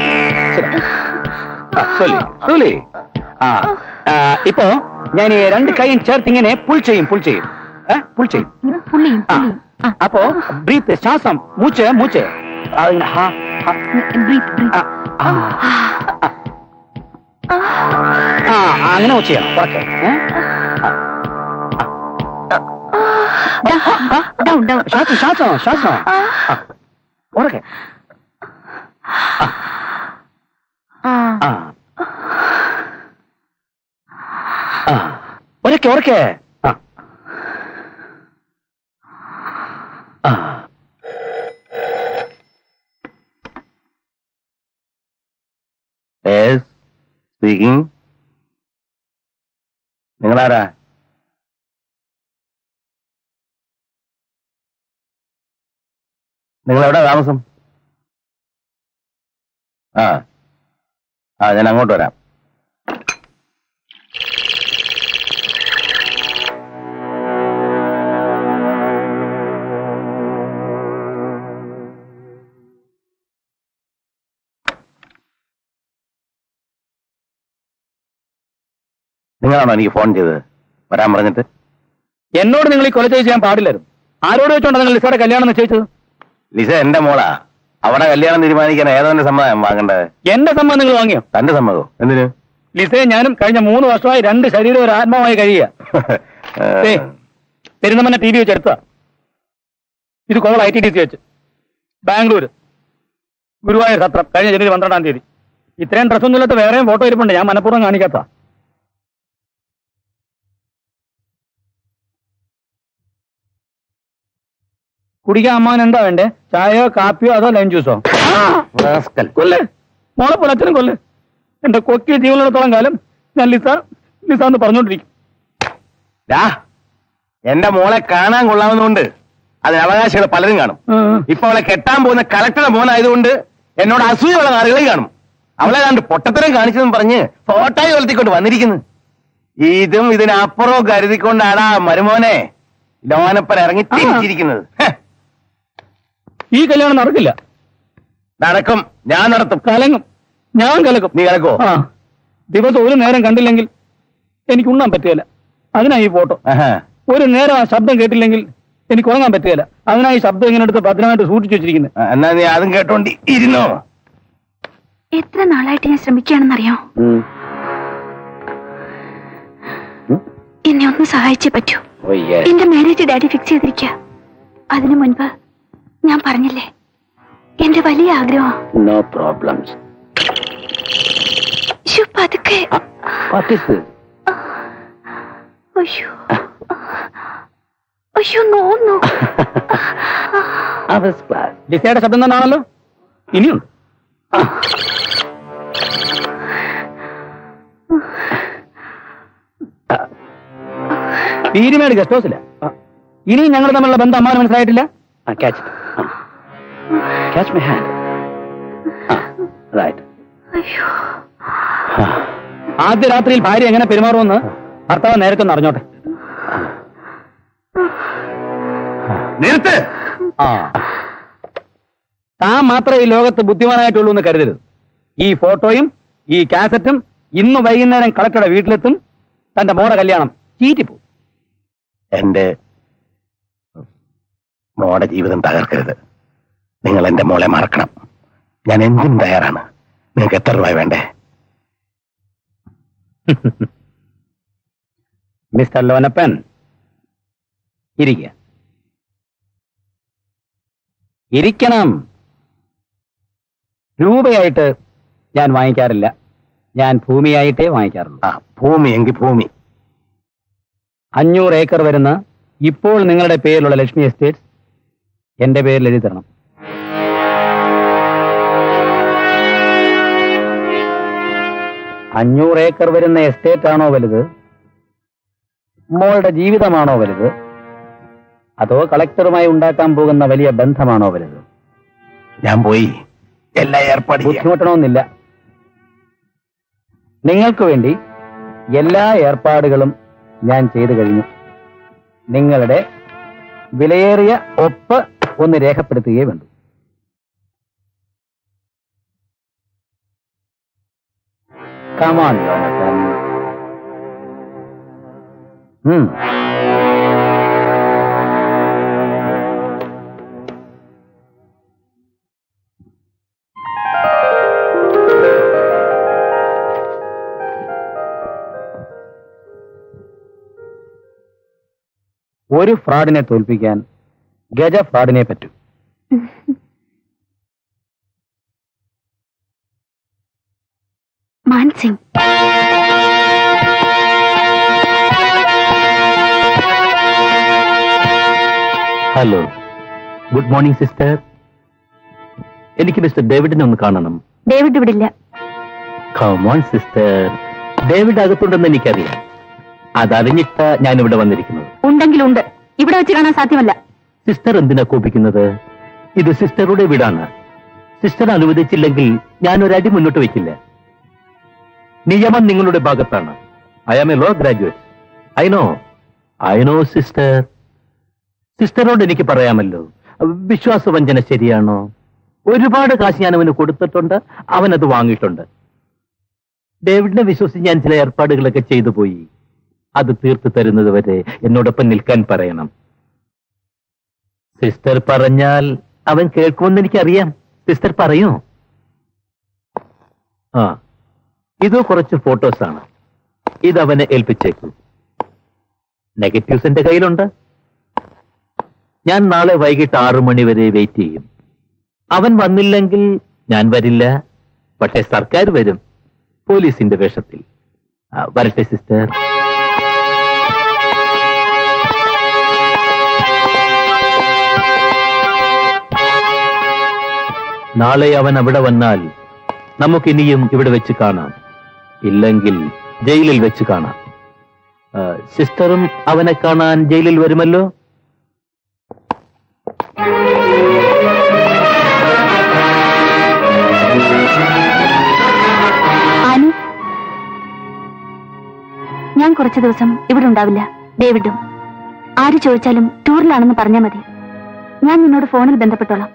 slowly. ഇപ്പോ ഞാൻ ഈ 2 കൈയും ചേർത്ത് ഇങ്ങനെ പുൾ ചെയ്യും. അപ്പോ ബ്രീത്ത്, ശ്വാസം, മൂച്ച് അതിങ്ങനെ അങ്ങനെ ചെയ്യണം. ഉറക്കെ ശ്വാസം ഉറക്കെ. ഉറക്കെ. സ്പീക്കിംഗ്. നിങ്ങളാരാ? നിങ്ങളെവിടെ താമസം? ഞാൻ അങ്ങോട്ട് വരാം. നിങ്ങളാണോ എനിക്ക് ഫോൺ ചെയ്തത് വരാൻ പറഞ്ഞിട്ട്? എന്നോട് നിങ്ങൾ ഈ കൊല ചെയ്യാൻ പാടില്ലായിരുന്നു. ആരോട് വെച്ചോണ്ടാ നിങ്ങൾ ലിസയുടെ കല്യാണം നിശ്ചയിച്ചത്? ലിസ എന്റെ മോളാ. അവിടെ കല്യാണം തീരുമാനിക്കാൻ ഏതോന്റെ സമ്മതം വാങ്ങണ്ടത്? എന്റെ സമ്മതം നിങ്ങൾ വാങ്ങിയോ? തന്റെ സമ്മതം എന്തിനു? ലിസയെ ഞാനും കഴിഞ്ഞ 3 വർഷമായി 2 ശരീരം ഒരു ആത്മാവായി കഴിയുക. പെരുന്നമന്നെ TV വെച്ച് എടുത്ത ഇത് കോൾ ITDC വെച്ച് ബാംഗ്ലൂർ ഗുരുവായൂർ സത്രം കഴിഞ്ഞ ജനുവരി 12-ാം തീയതി. ഇത്രയും ഡ്രസ്സൊന്നും ഇല്ലാത്ത വേറെയും ഫോട്ടോ ഇരിപ്പുണ്ട്. ഞാൻ മനഃപൂർവ്വം കാണിക്കാത്ത. കുടിക്കാൻ അമ്മാവൻ എന്താ വേണ്ടേ? ചായയോ കാപ്പിയോ അതോ ലൈം ജ്യൂസോ? കൊല്ലേ മോളെ പോലെ അച്ഛനും കൊല്ലേ. എന്റെ കൊക്കി ജീവനുള്ളിടത്തോളം കാലം ഞാൻ ലിസ എന്ന് പറഞ്ഞോണ്ടിരിക്കും. എന്റെ മോളെ കാണാൻ കൊള്ളാവുന്നതുകൊണ്ട് അതിന് അവകാശികൾ പലരും കാണും. ഇപ്പൊ അവളെ കെട്ടാൻ പോകുന്ന കളക്ടറുടെ മോനായതുകൊണ്ട് എന്നോട് അസൂയുള്ള ആളുകളെ കാണും. അവളെ കണ്ട് പൊട്ടത്തരം കാണിച്ചെന്ന് പറഞ്ഞ് ഫോട്ടോയിൽ വളർത്തിക്കൊണ്ട് വന്നിരിക്കുന്നു. ഇതും ഇതിനപ്പുറവും കരുതിക്കൊണ്ടാണ് മരുമോനെ ലോനപ്പൻ ഇറങ്ങി തിരിച്ചിരിക്കുന്നത്. ഈ കല്യാണം നടക്കില്ല. നടക്കും. ഞാൻ നടത്തും. കലങ്ങും. ഞാൻ കലക്കും. നീ കലക്കോ? ദിവസം ഒരു നേരം കണ്ടില്ലെങ്കിൽ എനിക്ക് ഉണ്ണാൻ പറ്റുകയില്ല. അതിനാ ഈ ഫോട്ടോ. ഒരു നേരം ആ ശബ്ദം കേട്ടില്ലെങ്കിൽ എനിക്ക് ഉറങ്ങാൻ പറ്റുകയില്ല. അതിനാ ഈ ശബ്ദം ഇങ്ങനെ എടുത്ത് ഭദ്രമായിട്ട് സൂക്ഷിച്ചു വെച്ചിരിക്കുന്നത്. എന്നാ നീ അതും കേട്ടോണ്ട് ഇരുന്നോ? എത്ര നാളായിട്ട് ഞാൻ ശ്രമിക്കുകയാണെന്നറിയോ? എന്നെ ഒന്ന് സഹായിച്ചേ പറ്റൂ. എന്റെ മാരേജ് ഡാഡി ഫിക്സ് ചെയ്തിരിക്കുക. അതിനു മുൻപ് ഞാൻ പറഞ്ഞില്ലേ എന്റെ വലിയ ആഗ്രഹം. No problems. പതുക്കെ. അയ്യോ നോന്നു. ലിസയുടെ ശബ്ദം തന്നെയാണല്ലോ. ഇനിയുണ്ട്. പീരിമേട് ഗസ്റ്റ് ഹൗസില്ല. ഇനിയും ഞങ്ങൾ തമ്മിലുള്ള ബന്ധം അമ്മാന് മനസ്സിലായിട്ടില്ല. Catch my hand. റൈറ്റ്. ആദ്യ രാത്രിയിൽ ഭാര്യ എങ്ങനെ പെരുമാറുമെന്ന് ഭർത്താവ് നേരത്തെ ഒന്ന് അറിഞ്ഞോട്ടെ. നിർത്ത്. താൻ മാത്രമേ ഈ ലോകത്ത് ബുദ്ധിമാനായിട്ടുള്ളൂ എന്ന് കരുതരുത്. ഈ ഫോട്ടോയും ഈ കാസറ്റും ഇന്ന് വൈകുന്നേരം കളക്ടറുടെ വീട്ടിലെത്തും. തന്റെ മോടെ കല്യാണം ചീറ്റിപ്പോ. എന്റെ മോടെ ജീവിതം തകർക്കരുത്. നിങ്ങൾ എന്റെ മോളെ മറക്കണം. ഞാൻ എന്തിനും തയ്യാറാണ്. നിങ്ങൾക്ക് എത്ര രൂപ വേണ്ടേ? മിസ്റ്റർ ലോനപ്പൻ, ഇരിക്കണം. രൂപയായിട്ട് ഞാൻ വാങ്ങിക്കാറില്ല. ഞാൻ ഭൂമിയായിട്ടേ വാങ്ങിക്കാറുള്ളൂ. ഭൂമി എങ്കിൽ ഭൂമി. 500 ഏക്കർ വരുന്ന ഇപ്പോൾ നിങ്ങളുടെ പേരിലുള്ള ലക്ഷ്മി എസ്റ്റേറ്റ്സ് എന്റെ പേരിൽ എഴുതി തരണം. $500 ഏക്കർ വരുന്ന എസ്റ്റേറ്റ് ആണോ വലുത്, മോളുടെ ജീവിതമാണോ വലുത്, അതോ കളക്ടറുമായി ഉണ്ടാക്കാൻ പോകുന്ന വലിയ ബന്ധമാണോ വലുത്? ഞാൻ പോയി എല്ലാ ഏർപ്പാടും ബുദ്ധിമുട്ടണമെന്നില്ല. നിങ്ങൾക്ക് വേണ്ടി എല്ലാ ഏർപ്പാടുകളും ഞാൻ ചെയ്തു കഴിഞ്ഞു. നിങ്ങളുടെ വിലയേറിയ ഒപ്പ് ഒന്ന് രേഖപ്പെടുത്തുകയേ വേണ്ടു. Come on, Jonathan. ഒരു ഫ്രോഡിനെ തോൽപ്പിക്കാൻ ഗജ ഫ്രോഡിനെ പറ്റൂ. Mansingh, hello, good morning sister. എനിക്ക് മിസ്റ്റർ ഡേവിഡിനെ ഒന്ന് കാണണം. ഡേവിഡ് ഇവിടെ ഇല്ല. Come on, sister. ഡേവിഡ് അകത്തുണ്ടെന്ന് എനിക്കറിയാം. അതറിഞ്ഞിട്ട് ഞാൻ ഇവിടെ വന്നിരിക്കുന്നത്. ഉണ്ടെങ്കിലുണ്ട്, ഇവിടെ വെച്ച് കാണാൻ സാധ്യമല്ല. സിസ്റ്റർ എന്തിനാ കോപിക്കുന്നത്? ഇത് സിസ്റ്ററുടെ വീടാണ്. സിസ്റ്റർ അനുവദിച്ചില്ലെങ്കിൽ ഞാൻ ഒരടി മുന്നോട്ട് വയ്ക്കില്ല. നിയമം നിങ്ങളുടെ ഭാഗത്താണ്. I am a law graduate. I know sister. സിസ്റ്ററോട് എനിക്ക് പറയാമല്ലോ, വിശ്വാസവഞ്ചന ശരിയാണോ? ഒരുപാട് കാശ് ഞാൻ അവന് കൊടുത്തിട്ടുണ്ട്, അവനത് വാങ്ങിയിട്ടുണ്ട്. ഡേവിഡിനെ വിശ്വസിച്ച് ഞാൻ ചില ഏർപ്പാടുകളൊക്കെ ചെയ്തു പോയി. അത് തീർത്തു തരുന്നത് വരെ എന്നോടൊപ്പം നിൽക്കാൻ പറയണം. സിസ്റ്റർ പറഞ്ഞാൽ അവൻ കേൾക്കുമെന്ന് എനിക്കറിയാം. സിസ്റ്റർ പറയൂ. ഇത് കുറച്ച് ഫോട്ടോസാണ്. ഇതവനെ ഏൽപ്പിച്ചേക്കൂ. നെഗറ്റീവ്സ് എന്റെ കയ്യിലുണ്ട്. ഞാൻ നാളെ വൈകിട്ട് 6 മണി വരെ വെയിറ്റ് ചെയ്യും. അവൻ വന്നില്ലെങ്കിൽ ഞാൻ വരില്ല. പക്ഷേ സർക്കാർ വരും, പോലീസിന്റെ വേഷത്തിൽ. വരട്ടെ സിസ്റ്റർ. നാളെ അവൻ അവിടെ വന്നാൽ നമുക്കിനിയും ഇവിടെ വെച്ച് കാണാം. ഇല്ലെങ്കിൽ ജയിലിൽ വെച്ച് കാണാം. സിസ്റ്ററും അവനെ കാണാൻ ജയിലിൽ വരുമല്ലോ. ഞാൻ കുറച്ചു ദിവസം ഇവിടെ ഉണ്ടാവില്ല. ഡേവിഡും ആര് ചോദിച്ചാലും ടൂറിലാണെന്ന് പറഞ്ഞാൽ മതി. ഞാൻ നിന്നോട് ഫോണിൽ ബന്ധപ്പെട്ടോളാം.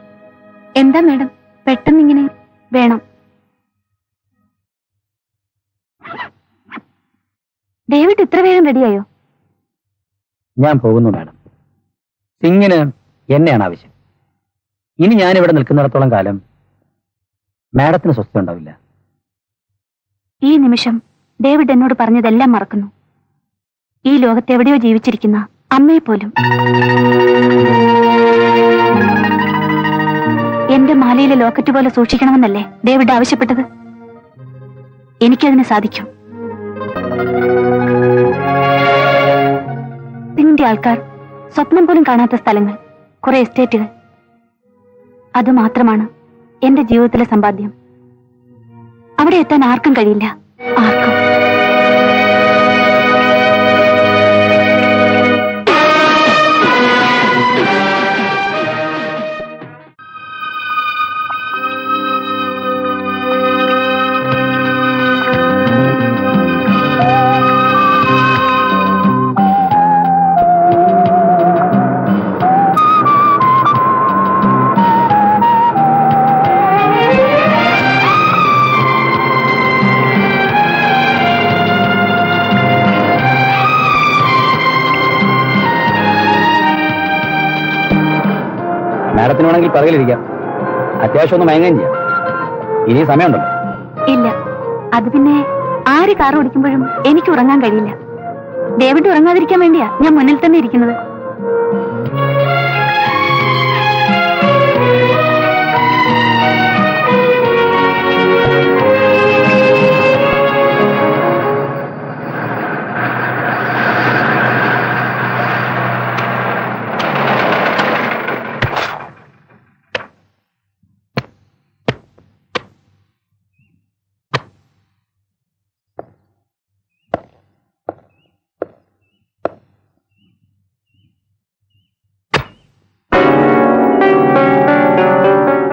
എന്താ മാഡം പെട്ടെന്നിങ്ങനെ? വേണം. ഡേവിഡ് ഇത്ര വേഗം റെഡിയായോ? ഞാൻ പോകുന്നു മാഡം. സിംഗിന് എന്നെയാണ് ആവശ്യം. ഇനി ഞാനിവിടെ നിൽക്കുന്നിടത്തോളം കാലം മാഡത്തിന് സ്വസ്ഥ ഉണ്ടാവില്ല. ഈ നിമിഷം ഡേവിഡ് എന്നോട് പറഞ്ഞതെല്ലാം മറക്കുന്നു. ഈ ലോകത്തെവിടെയോ ജീവിച്ചിരിക്കുന്ന അമ്മയെ പോലും. എന്റെ മാലയിലെ ലോക്കറ്റ് പോലെ സൂക്ഷിക്കണമെന്നല്ലേ ഡേവിഡ് ആവശ്യപ്പെട്ടത്? എനിക്കതിന് സാധിക്കും. നിന്റെ ആൾക്കാർ സ്വപ്നം പോലും കാണാത്ത സ്ഥലങ്ങൾ, കുറെ എസ്റ്റേറ്റുകൾ, അതുമാത്രമാണ് എന്റെ ജീവിതത്തിലെ സമ്പാദ്യം. അവിടെ എത്താൻ ആർക്കും കഴിയില്ല. ആർക്കും. മാഡത്തിന് വേണമെങ്കിൽ പറകിലിരിക്കാം. അത്യാവശ്യം ഒന്ന് മയങ്ങുകയും ചെയ്യാം. ഇനി സമയമുണ്ടല്ലോ. ഇല്ല, അത് പിന്നെ ആര് കാർ ഓടിക്കുമ്പോഴും എനിക്ക് ഉറങ്ങാൻ കഴിയില്ല. ഡേവിഡ് ഉറങ്ങാതിരിക്കാൻ വേണ്ടിയാ ഞാൻ മുന്നിൽ തന്നെ ഇരിക്കുന്നത്.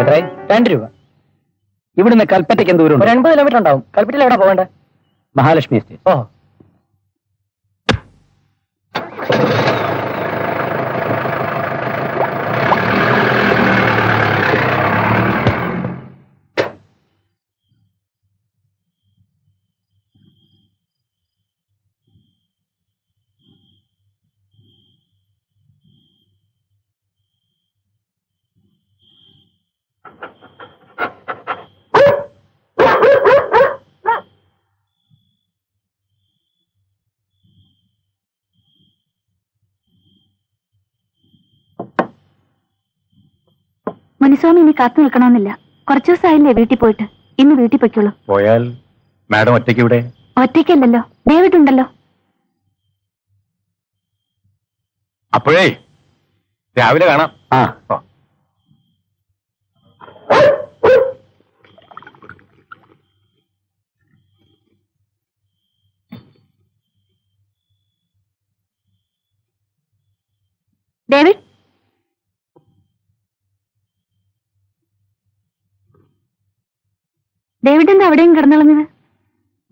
എത്രയായി? 2 രൂപ. ഇവിടുന്ന് കൽപ്പറ്റയ്ക്ക് എന്ത് ദൂരം? 80 കിലോമീറ്റർ ഉണ്ടാവും. കൽപ്പറ്റയിൽ എവിടെ പോകേണ്ടത്? മഹാലക്ഷ്മി എസ്റ്റേറ്റ്. ഓ, മുനിസ്വാമി ഇനി കാത്തു നിൽക്കണമെന്നില്ല. കുറച്ചു ദിവസമായില്ലേ വീട്ടിൽ പോയിട്ട്. ഇന്ന് വീട്ടിൽ പൊയ്ക്കുള്ളൂ. പോയാൽ മാഡം ഒറ്റയ്ക്ക് ഇവിടെ? ഒറ്റയ്ക്കല്ലല്ലോ, ഡേവിഡ് ഉണ്ടല്ലോ. അപ്പോഴേ രാവിലെ കാണാം. ആ, ഡേവിഡ്, ഡേവിഡ് എന്താ അവിടെയും കിടന്നുളഞ്ഞത്?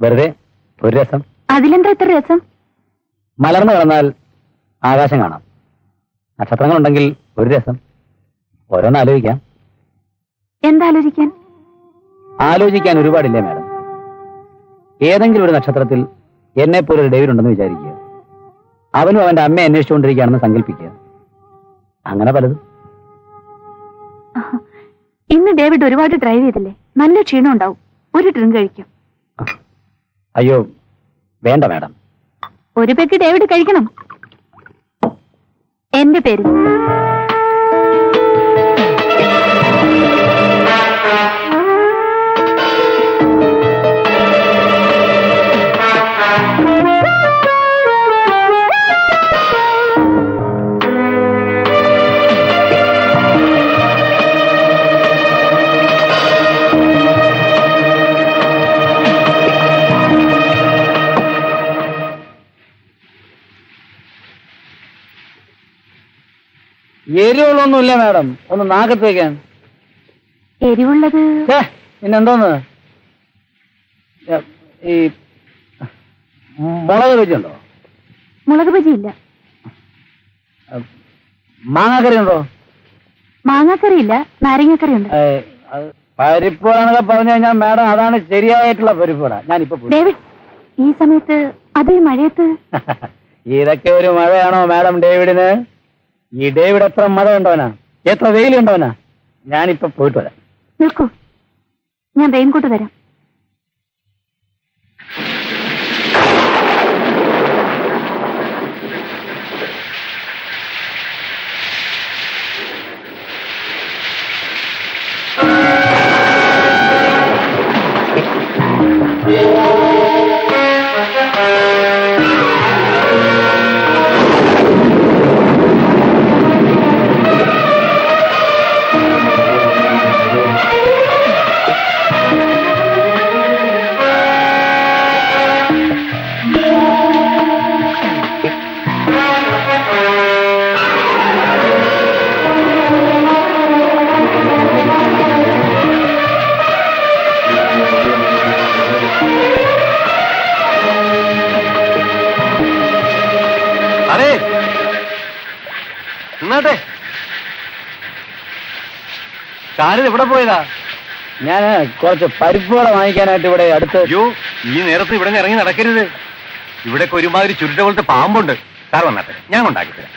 വെറുതെ ഒരു രസം. അതിലെന്താ ഇത്ര രസം? മലർന്നു കിടന്നാൽ ആകാശം കാണാം. നക്ഷത്രങ്ങളുണ്ടെങ്കിൽ ഒരു രസം. ഓരോന്ന് ആലോചിക്കാം. എന്താലോചിക്കാൻ? ആലോചിക്കാൻ ഒരുപാടില്ലേ മാഡം. ഏതെങ്കിലും ഒരു നക്ഷത്രത്തിൽ എന്നെപ്പോലെ ഒരു ഡേവിഡ് ഉണ്ടെന്ന് വിചാരിക്കുക. അവനും അവന്റെ അമ്മയെ അന്വേഷിച്ചുകൊണ്ടിരിക്കുകയാണെന്ന് സങ്കല്പിക്കുക. അങ്ങനെ പലതും. ഇന്ന് ഡേവിഡ് ഒരുപാട് ഡ്രൈവ് ചെയ്തില്ലേ? നല്ല ക്ഷീണം ഉണ്ടാവും. ഒരു ഡ്രിങ്ക് കഴിക്കും. അയ്യോ വേണ്ട മാഡം. ഒരു പെഗ് ഡേവിഡ് കഴിക്കണം. എന്റെ പേര്. എരിവുള്ളൊന്നുമില്ല മാഡം. ഒന്ന് നാക്കത്ത് വെക്കാൻ. എരിവുള്ളത് പിന്നെന്തോന്ന്? ഈ മുളക് രുചിയുണ്ടോ? മുളക് ബജി ഇല്ല. മാങ്ങാക്കറി ഉണ്ടോ? മാങ്ങാക്കറി ഇല്ല, നാരങ്ങക്കറി ഉണ്ട്. പരിപ്പൂടാന്നൊക്കെ പറഞ്ഞു കഴിഞ്ഞാൽ മാഡം അതാണ് ശരിയായിട്ടുള്ള പരിപ്പൂട. ഞാനിപ്പോ ഡേവിഡ്, ഈ സമയത്ത് അതേ മഴയത്ത്. ഇതൊക്കെ ഒരു മഴയാണോ മാഡം ഡേവിഡിന്? ഈ ഡേവിഡ് എത്ര മഴ ഉണ്ടവനാ, എത്ര വെയിലുണ്ടവനാ. ഞാനിപ്പോ പോയിട്ട് വരാം. നിൽക്കൂ, ഞാൻ റെയിൻകോട്ട് തരാം. കാര്യം എവിടെ പോയതാ? ഞാൻ കുറച്ച് പരിപ്പുവട വാങ്ങിക്കാനായിട്ട് ഇവിടെ അടുത്ത്. അയ്യോ, ഈ നേരത്ത് ഇവിടെ ഇറങ്ങി നടക്കരുത്. ഇവിടെ ഒരുമാതിരി ചുരുട്ട പോലത്തെ പാമ്പുണ്ട്. സാർ വന്നാട്ടെ, ഞാൻ ഉണ്ടാക്കി തരാം.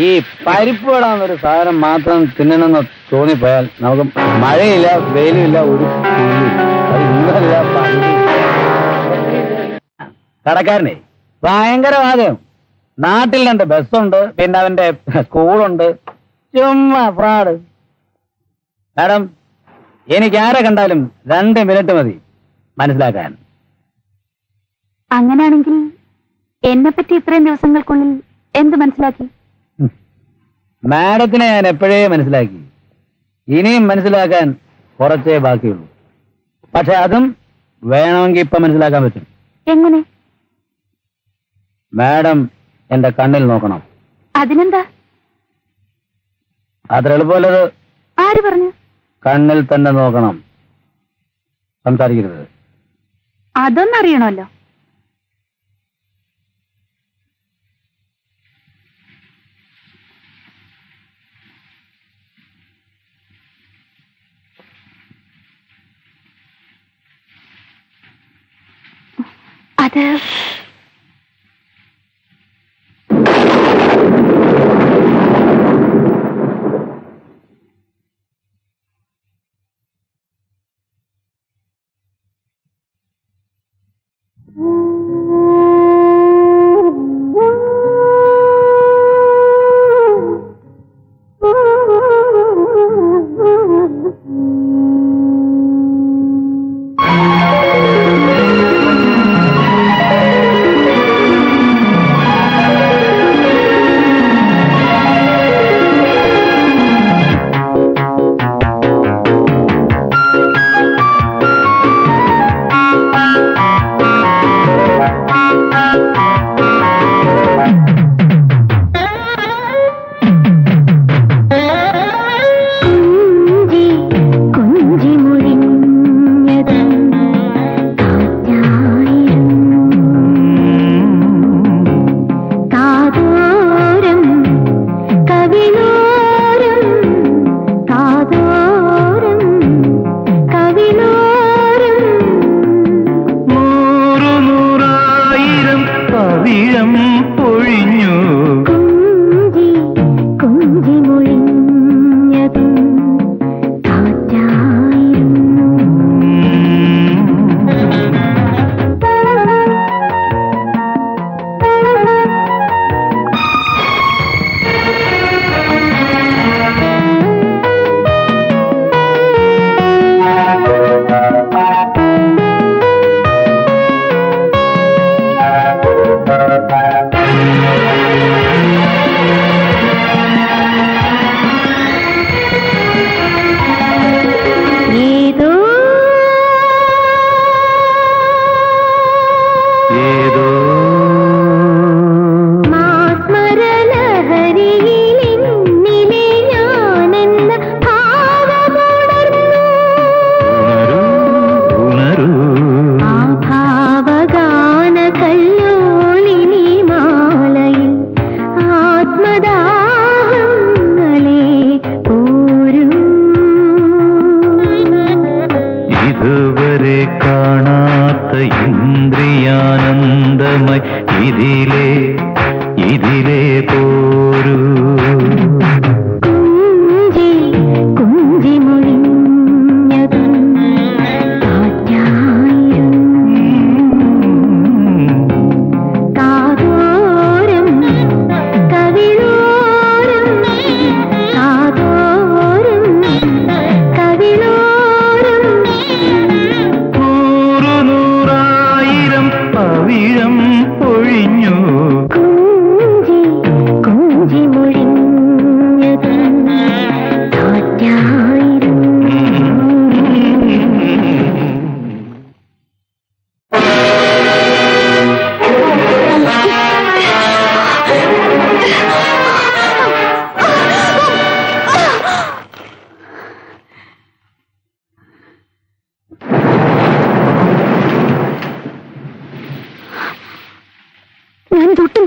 ഈ പരിപ്പ് വടാന്നൊരു സാധനം മാത്രം തിന്നണമെന്ന് തോന്നിപ്പോയാൽ നമുക്ക് മഴയില്ല വെയിലില്ല ഒരു പുല്ലുമില്ല. അത് ഇന്നല്ല പണ്ട്. കടക്കാരനെ ഭയങ്കര വാദം. നാട്ടിൽ 2 ബസ്സുണ്ട്, പിന്നെ അവന്റെ സ്കൂളുണ്ട്. ചുമ്മാ ഫ്രാഡ്. മാഡം, എനിക്ക് ആരെ കണ്ടാലും 2 മിനിറ്റ് മതി മനസ്സിലാക്കാൻ. അങ്ങനെയാണെങ്കിൽ എന്നെപ്പറ്റി ഇത്രയും ദിവസങ്ങൾക്കുള്ളിൽ എന്ത് മനസ്സിലാക്കി? മാഡത്തിനെ ഞാൻ എപ്പോഴേ മനസ്സിലാക്കി. ഇനിയും മനസ്സിലാക്കാൻ കുറച്ചേ ബാക്കിയുള്ളൂ. പക്ഷെ അതും വേണമെങ്കിൽ ഇപ്പൊ മനസ്സിലാക്കാൻ പറ്റും. എങ്ങനെ? മാഡം എന്റെ കണ്ണിൽ നോക്കണം. അതിനെന്താ? അത്ര എളുപ്പമല്ലത്. ആര് പറഞ്ഞു? കണ്ണിൽ തന്നെ നോക്കണം, സംസാരിക്കരുത്. അതൊന്നറിയണമല്ലോ. അത്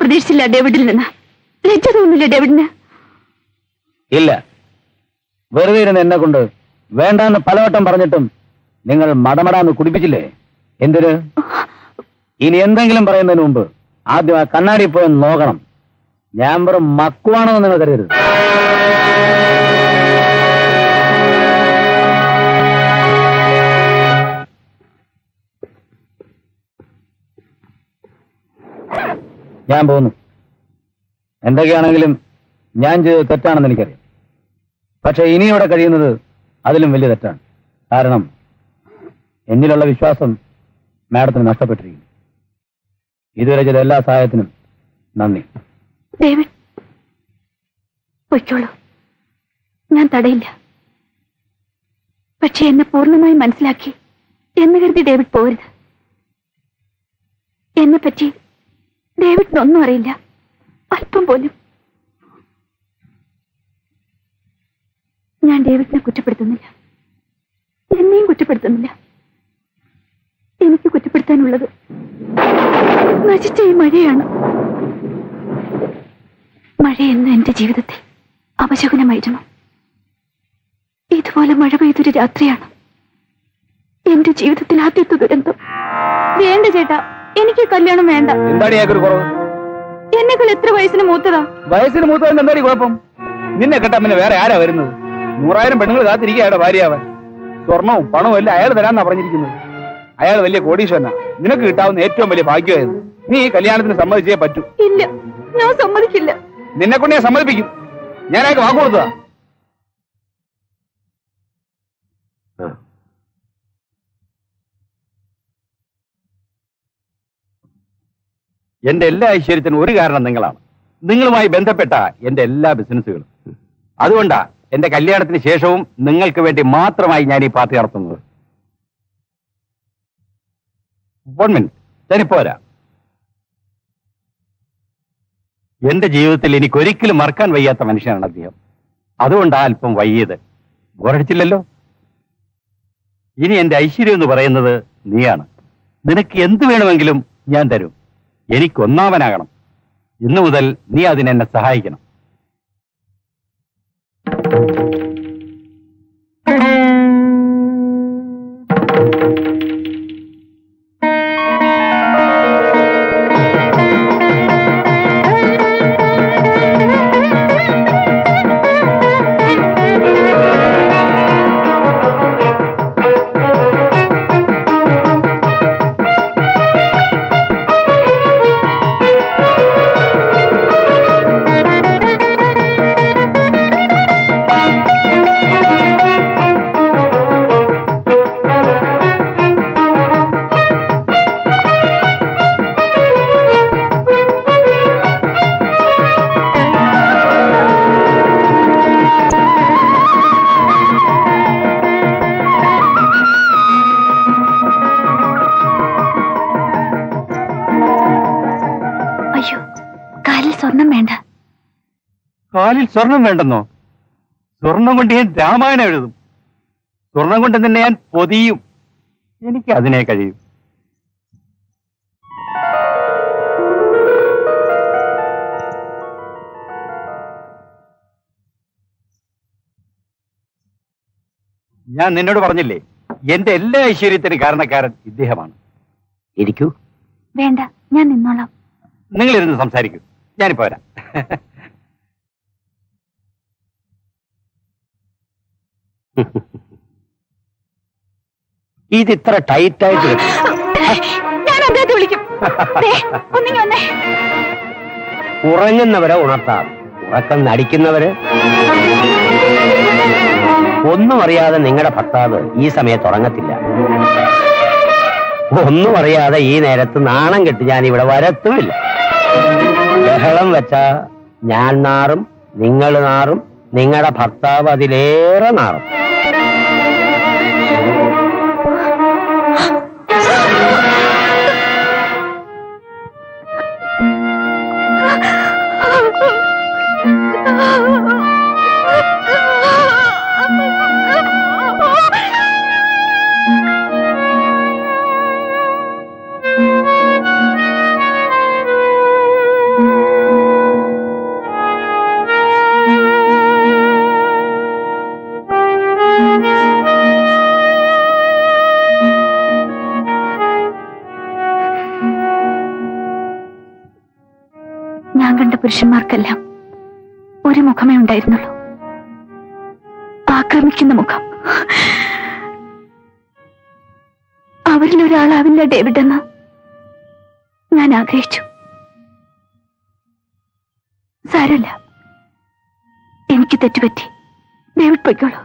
പ്രതീക്ഷിച്ചില്ല ഡേവിഡിൽ നിന്ന്. ലജ്ജ തോന്നില്ല ഡേവിഡിന്? ഇല്ല. വെറുതെ ഇരുന്ന് എന്നെ കൊണ്ട് വേണ്ടാന്ന് പലവട്ടം പറഞ്ഞിട്ടും നിങ്ങൾ മടമടാന്ന് കുടിപ്പിച്ചില്ലേ? എന്തിന്? ഇനി എന്തെങ്കിലും പറയുന്നതിന് മുമ്പ് ആദ്യം ആ കണ്ണാടി പോയി നോക്കണം. ഞാൻ വെറും മക്കുവാണെന്ന് നിങ്ങൾ കരുതരുത്. ഞാൻ പോകുന്നു. എന്തൊക്കെയാണെങ്കിലും ഞാൻ ചെയ്തത് തെറ്റാണെന്ന് എനിക്കറിയാം. പക്ഷെ ഇനി ഇവിടെ കഴിയുന്നത് അതിലും വലിയ തെറ്റാണ്. കാരണം എന്നിലുള്ള വിശ്വാസം മാഡത്തിന് നഷ്ടപ്പെട്ടിരിക്കുന്നു. ഇതുവരെ ചെയ്ത എല്ലാ സഹായത്തിനും നന്ദി. ഡേവിഡ്, പൊയ്ക്കോളൂ, ഞാൻ തടയില്ല. പക്ഷെ എന്നെ പൂർണ്ണമായി മനസ്സിലാക്കി എന്ന് കരുതി ഡേവിഡ് പോകരുത്. എന്നെ പറ്റി ഡേവിഡിനൊന്നും അറിയില്ല, അല്പം പോലും. ഞാൻ ഡേവിഡിനെ കുറ്റപ്പെടുത്തുന്നില്ല, എന്നെയും കുറ്റപ്പെടുത്തുന്നില്ല. എനിക്ക് കുറ്റപ്പെടുത്താനുള്ളത് നശിച്ച ഈ മഴയാണ്. മഴയെന്ന് എന്റെ ജീവിതത്തിൽ അപശകുനമായിരുന്നു. ഇതുപോലെ മഴ പെയ്തൊരു രാത്രിയാണ് എന്റെ ജീവിതത്തിൽ ആദ്യത്തെ ദുരന്തം. വേണ്ട ചേട്ടാ, എനിക്ക് കല്യാണം വേണ്ട. എന്താണ് ഒരു കുറവ്? എന്നെക്കാൾ എത്ര വയസ്സിന് മൂത്തതാ? വയസ്സിന് മൂത്തതിന് എന്താ കുഴപ്പം? നിന്നെ കേട്ടാ പിന്നെ വേറെ ആരാ വരുന്നത്? 100,000 പെണ്ണുങ്ങൾ കാത്തിരിക്കുക അയാളുടെ ഭാര്യയാവാൻ. സ്വർണവും പണവും എല്ലാം അയാൾ തരാന്നാ പറഞ്ഞിരിക്കുന്നത്. അയാൾ വലിയ കോടീശ്വരനാ. നിനക്ക് കിട്ടാവുന്ന ഏറ്റവും വലിയ ഭാഗ്യമായിരുന്നു. നീ ഈ കല്യാണത്തിന് സമ്മതിച്ചേ പറ്റൂ. ഇല്ല, ഞാൻ സമ്മതിക്കില്ല. നിന്നെ കൊണ്ട് ഞാൻ സമ്മതിപ്പിക്കും. ഞാൻ അയാൾക്ക് വാക്ക് കൊടുത്തതാ. എന്റെ എല്ലാ ഐശ്വര്യത്തിനും ഒരു കാരണം നിങ്ങളാണ്. നിങ്ങളുമായി ബന്ധപ്പെട്ട എന്റെ എല്ലാ ബിസിനസ്സുകളും. അതുകൊണ്ടാ എന്റെ കല്യാണത്തിന് ശേഷവും നിങ്ങൾക്ക് വേണ്ടി മാത്രമായി ഞാൻ ഈ പാർട്ടി നടത്തുന്നത്. 1 മിനിറ്റ്, തനിപ്പോരാ. എന്റെ ജീവിതത്തിൽ എനിക്കൊരിക്കലും മറക്കാൻ വയ്യാത്ത മനുഷ്യനാണ് അദ്ദേഹം. അതുകൊണ്ടാ അല്പം വൈകിയത്. ബോറടിച്ചില്ലല്ലോ? ഇനി എന്റെ ഐശ്വര്യം എന്ന് പറയുന്നത് നീയാണ്. നിനക്ക് എന്ത് വേണമെങ്കിലും ഞാൻ തരും. എനിക്കൊന്നാമനാകണം. ഇന്നു മുതൽ നീ അതിനെന്നെ സഹായിക്കണം. കാലിൽ സ്വർണം വേണ്ടെന്നോ? സ്വർണം കൊണ്ട് ഞാൻ രാമായണം എഴുതും. സ്വർണം കൊണ്ട് തന്നെ ഞാൻ പൊതിയും. എനിക്ക് അതിനെ കഴിയും. ഞാൻ നിന്നോട് പറഞ്ഞില്ലേ, എന്റെ എല്ലാ ഐശ്വര്യത്തിന് കാരണക്കാരൻ ഇദ്ദേഹമാണ്. ഇരിക്കൂ. വേണ്ട, ഞാൻ നിന്നോളാം. നിങ്ങളിരുന്ന് സംസാരിക്കൂ, ഞാനിപ്പോ വരാം. ഇതിത്ര ടൈറ്റായിട്ട് ഞാൻ അദ്ദേഹത്തെ വിളിക്കും. ഉറങ്ങുന്നവരെ ഉണർത്താം, ഉറക്കം നടിക്കുന്നവര്. ഒന്നും അറിയാതെ നിങ്ങളുടെ ഭർത്താവ് ഈ സമയത്ത് ഉറങ്ങത്തില്ല. ഒന്നും അറിയാതെ ഈ നേരത്ത് നാണം കെട്ട് ഞാൻ ഇവിടെ വരത്തുമില്ല. ബഹളം വെച്ചാ ഞാൻ നാറും, നിങ്ങൾ നാറും, നിങ്ങളുടെ ഭർത്താവ് അതിലേറെ നാറും. പുരുഷന്മാർക്കെല്ലാം ഒരു മുഖമേ ഉണ്ടായിരുന്നുള്ളൂ, ആക്രമിക്കുന്ന മുഖം. അവരിലൊരാളാവില്ല ഡേവിഡ് എന്ന് ഞാൻ ആഗ്രഹിച്ചു. സാരമില്ല, എനിക്ക് തെറ്റുപറ്റി. ഡേവിഡ് പൊയ്ക്കോളൂ.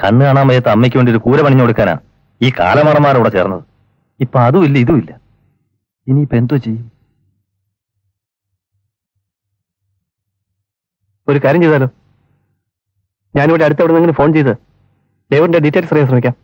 കണ്ണ് കാണാൻ വയ്യാത്ത അമ്മയ്ക്ക് വേണ്ടി ഒരു കൂര പണിഞ്ഞു കൊടുക്കാനാ ഈ കാലമടന്മാരോടെ ചേർന്നത്. ഇപ്പൊ അതും ഇല്ല ഇതും ഇല്ല. ഇനിയിപ്പൊ എന്തോ ചെയ്യും? ഒരു കാര്യം ചെയ്താലോ, ഞാനിവിടെ അടുത്ത് എവിടെ നിന്നെങ്കിലും ഫോൺ ചെയ്ത് ഡേവിഡിന്റെ ഡീറ്റെയിൽസ് അറിയാൻ ശ്രമിക്കാം.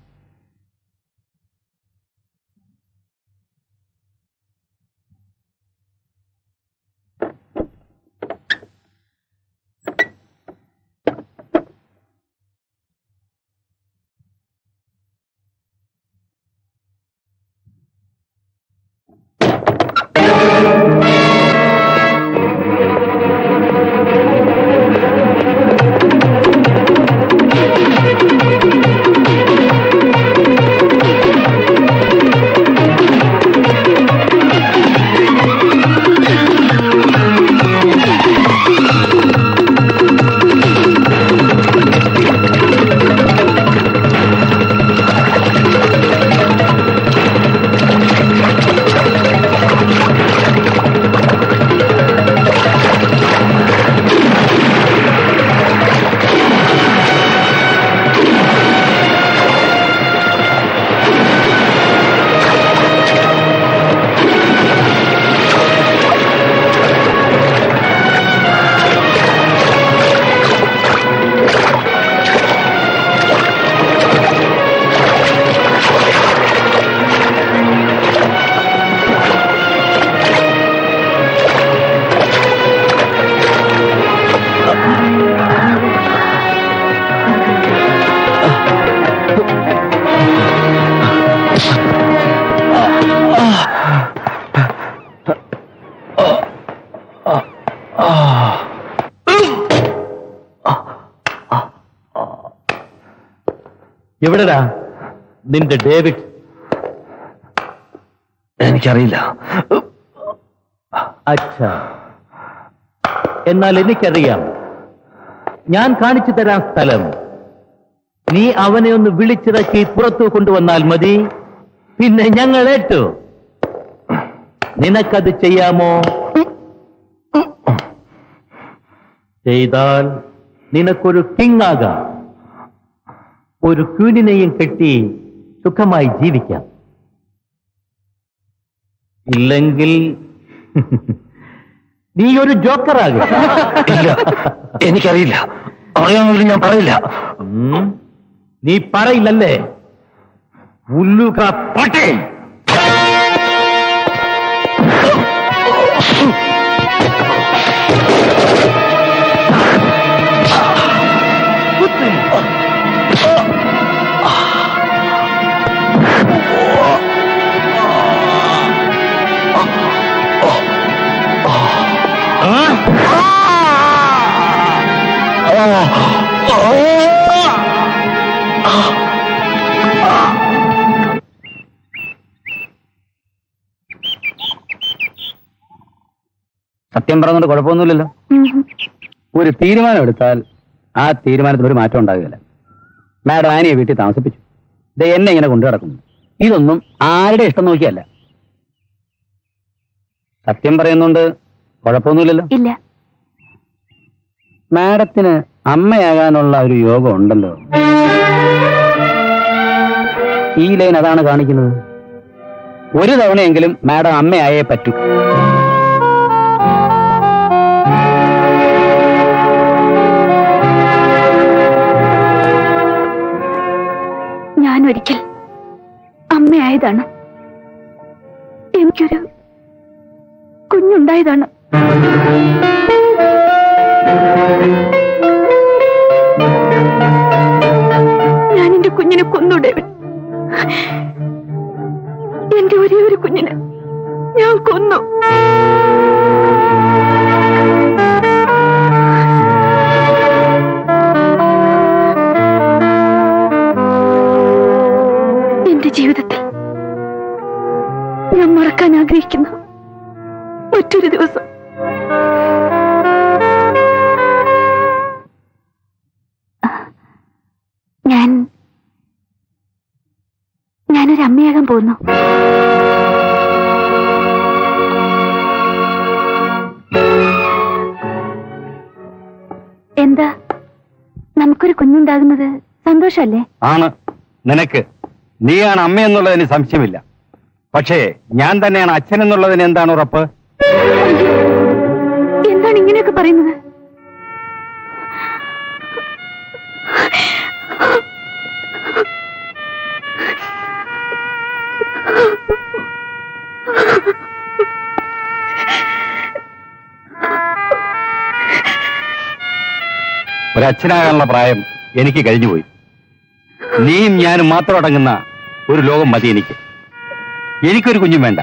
എവിടെടാ നിന്റെ ഡേവിഡ്? എനിക്കറിയില്ല. അച്ഛാ, എന്നാൽ എനിക്കറിയാം. ഞാൻ കാണിച്ചു തരാം സ്ഥലം. നീ അവനെ ഒന്ന് വിളിച്ചിറക്കി പുറത്തു കൊണ്ടുവന്നാൽ മതി. പിന്നെ ഞങ്ങൾ ഏറ്റു. നിനക്കത് ചെയ്യാമോ? ചെയ്താൽ നിനക്കൊരു കിങ് ആകാം. ഒരു ക്വീനിനെയും കെട്ടി സുഖമായി ജീവിക്കാം. ഇല്ലെങ്കിൽ നീ ഒരു ജോക്കറാകും. എനിക്കറിയില്ല. അറിയാമെങ്കിലും ഞാൻ പറയില്ല. നീ പറയില്ലല്ലേ? ഉല്ലുക പട്ടേ. സത്യം പറഞ്ഞുകൊണ്ട് കുഴപ്പമൊന്നുമില്ലല്ലോ. ഒരു തീരുമാനം എടുത്താൽ ആ തീരുമാനത്തിന് ഒരു മാറ്റം ഉണ്ടാകുകയില്ല. മാഡം ആനിയെ വീട്ടിൽ താമസിപ്പിച്ചു. ഇത് എന്നെ ഇങ്ങനെ കൊണ്ടു നടക്കുന്നു. ഇതൊന്നും ആരുടെ ഇഷ്ടം നോക്കിയല്ല. സത്യം പറയുന്നുണ്ട് കുഴപ്പമൊന്നുമില്ലല്ലോ. ഇല്ല. മാഡത്തിന് അമ്മയാകാനുള്ള ഒരു യോഗം ഉണ്ടല്ലോ. ഈ ലൈൻ അതാണ് കാണിക്കുന്നത്. ഒരു തവണയെങ്കിലും മാഡം അമ്മയായേ പറ്റൂ. ഉണ്ടായതാണ്. എനിക്കൊരു കുഞ്ഞുണ്ടായതാണ്. ഞാൻ എന്റെ കുഞ്ഞിനെ കൊന്നു ഡേവിഡ്. എന്റെ ഒരേ ഒരു കുഞ്ഞിനെ ഞാൻ കൊന്നു. എന്റെ ജീവിതത്തിൽ ഞാൻ മറക്കാൻ ആഗ്രഹിക്കുന്ന മറ്റൊരു ദിവസം. ഞാനൊരു അമ്മയാകാൻ പോകുന്നു. എന്താ, നമുക്കൊരു കുഞ്ഞുണ്ടാകുന്നത് സന്തോഷമല്ലേ? ആണ്. നിനക്ക് നീയാണ് അമ്മ എന്നുള്ളതിന് സംശയമില്ല. പക്ഷേ ഞാൻ തന്നെയാണ് അച്ഛൻ എന്നുള്ളതിന് എന്താണ് ഉറപ്പ്? എന്താണ് ഇങ്ങനെയൊക്കെ പറയുന്നത്? ഒരച്ഛനാകാനുള്ള പ്രായം എനിക്ക് കഴിഞ്ഞുപോയി. നീയും ഞാനും മാത്രം അടങ്ങുന്ന ഒരു ലോകം മതി എനിക്ക്. എനിക്കൊരു കുഞ്ഞും വേണ്ട.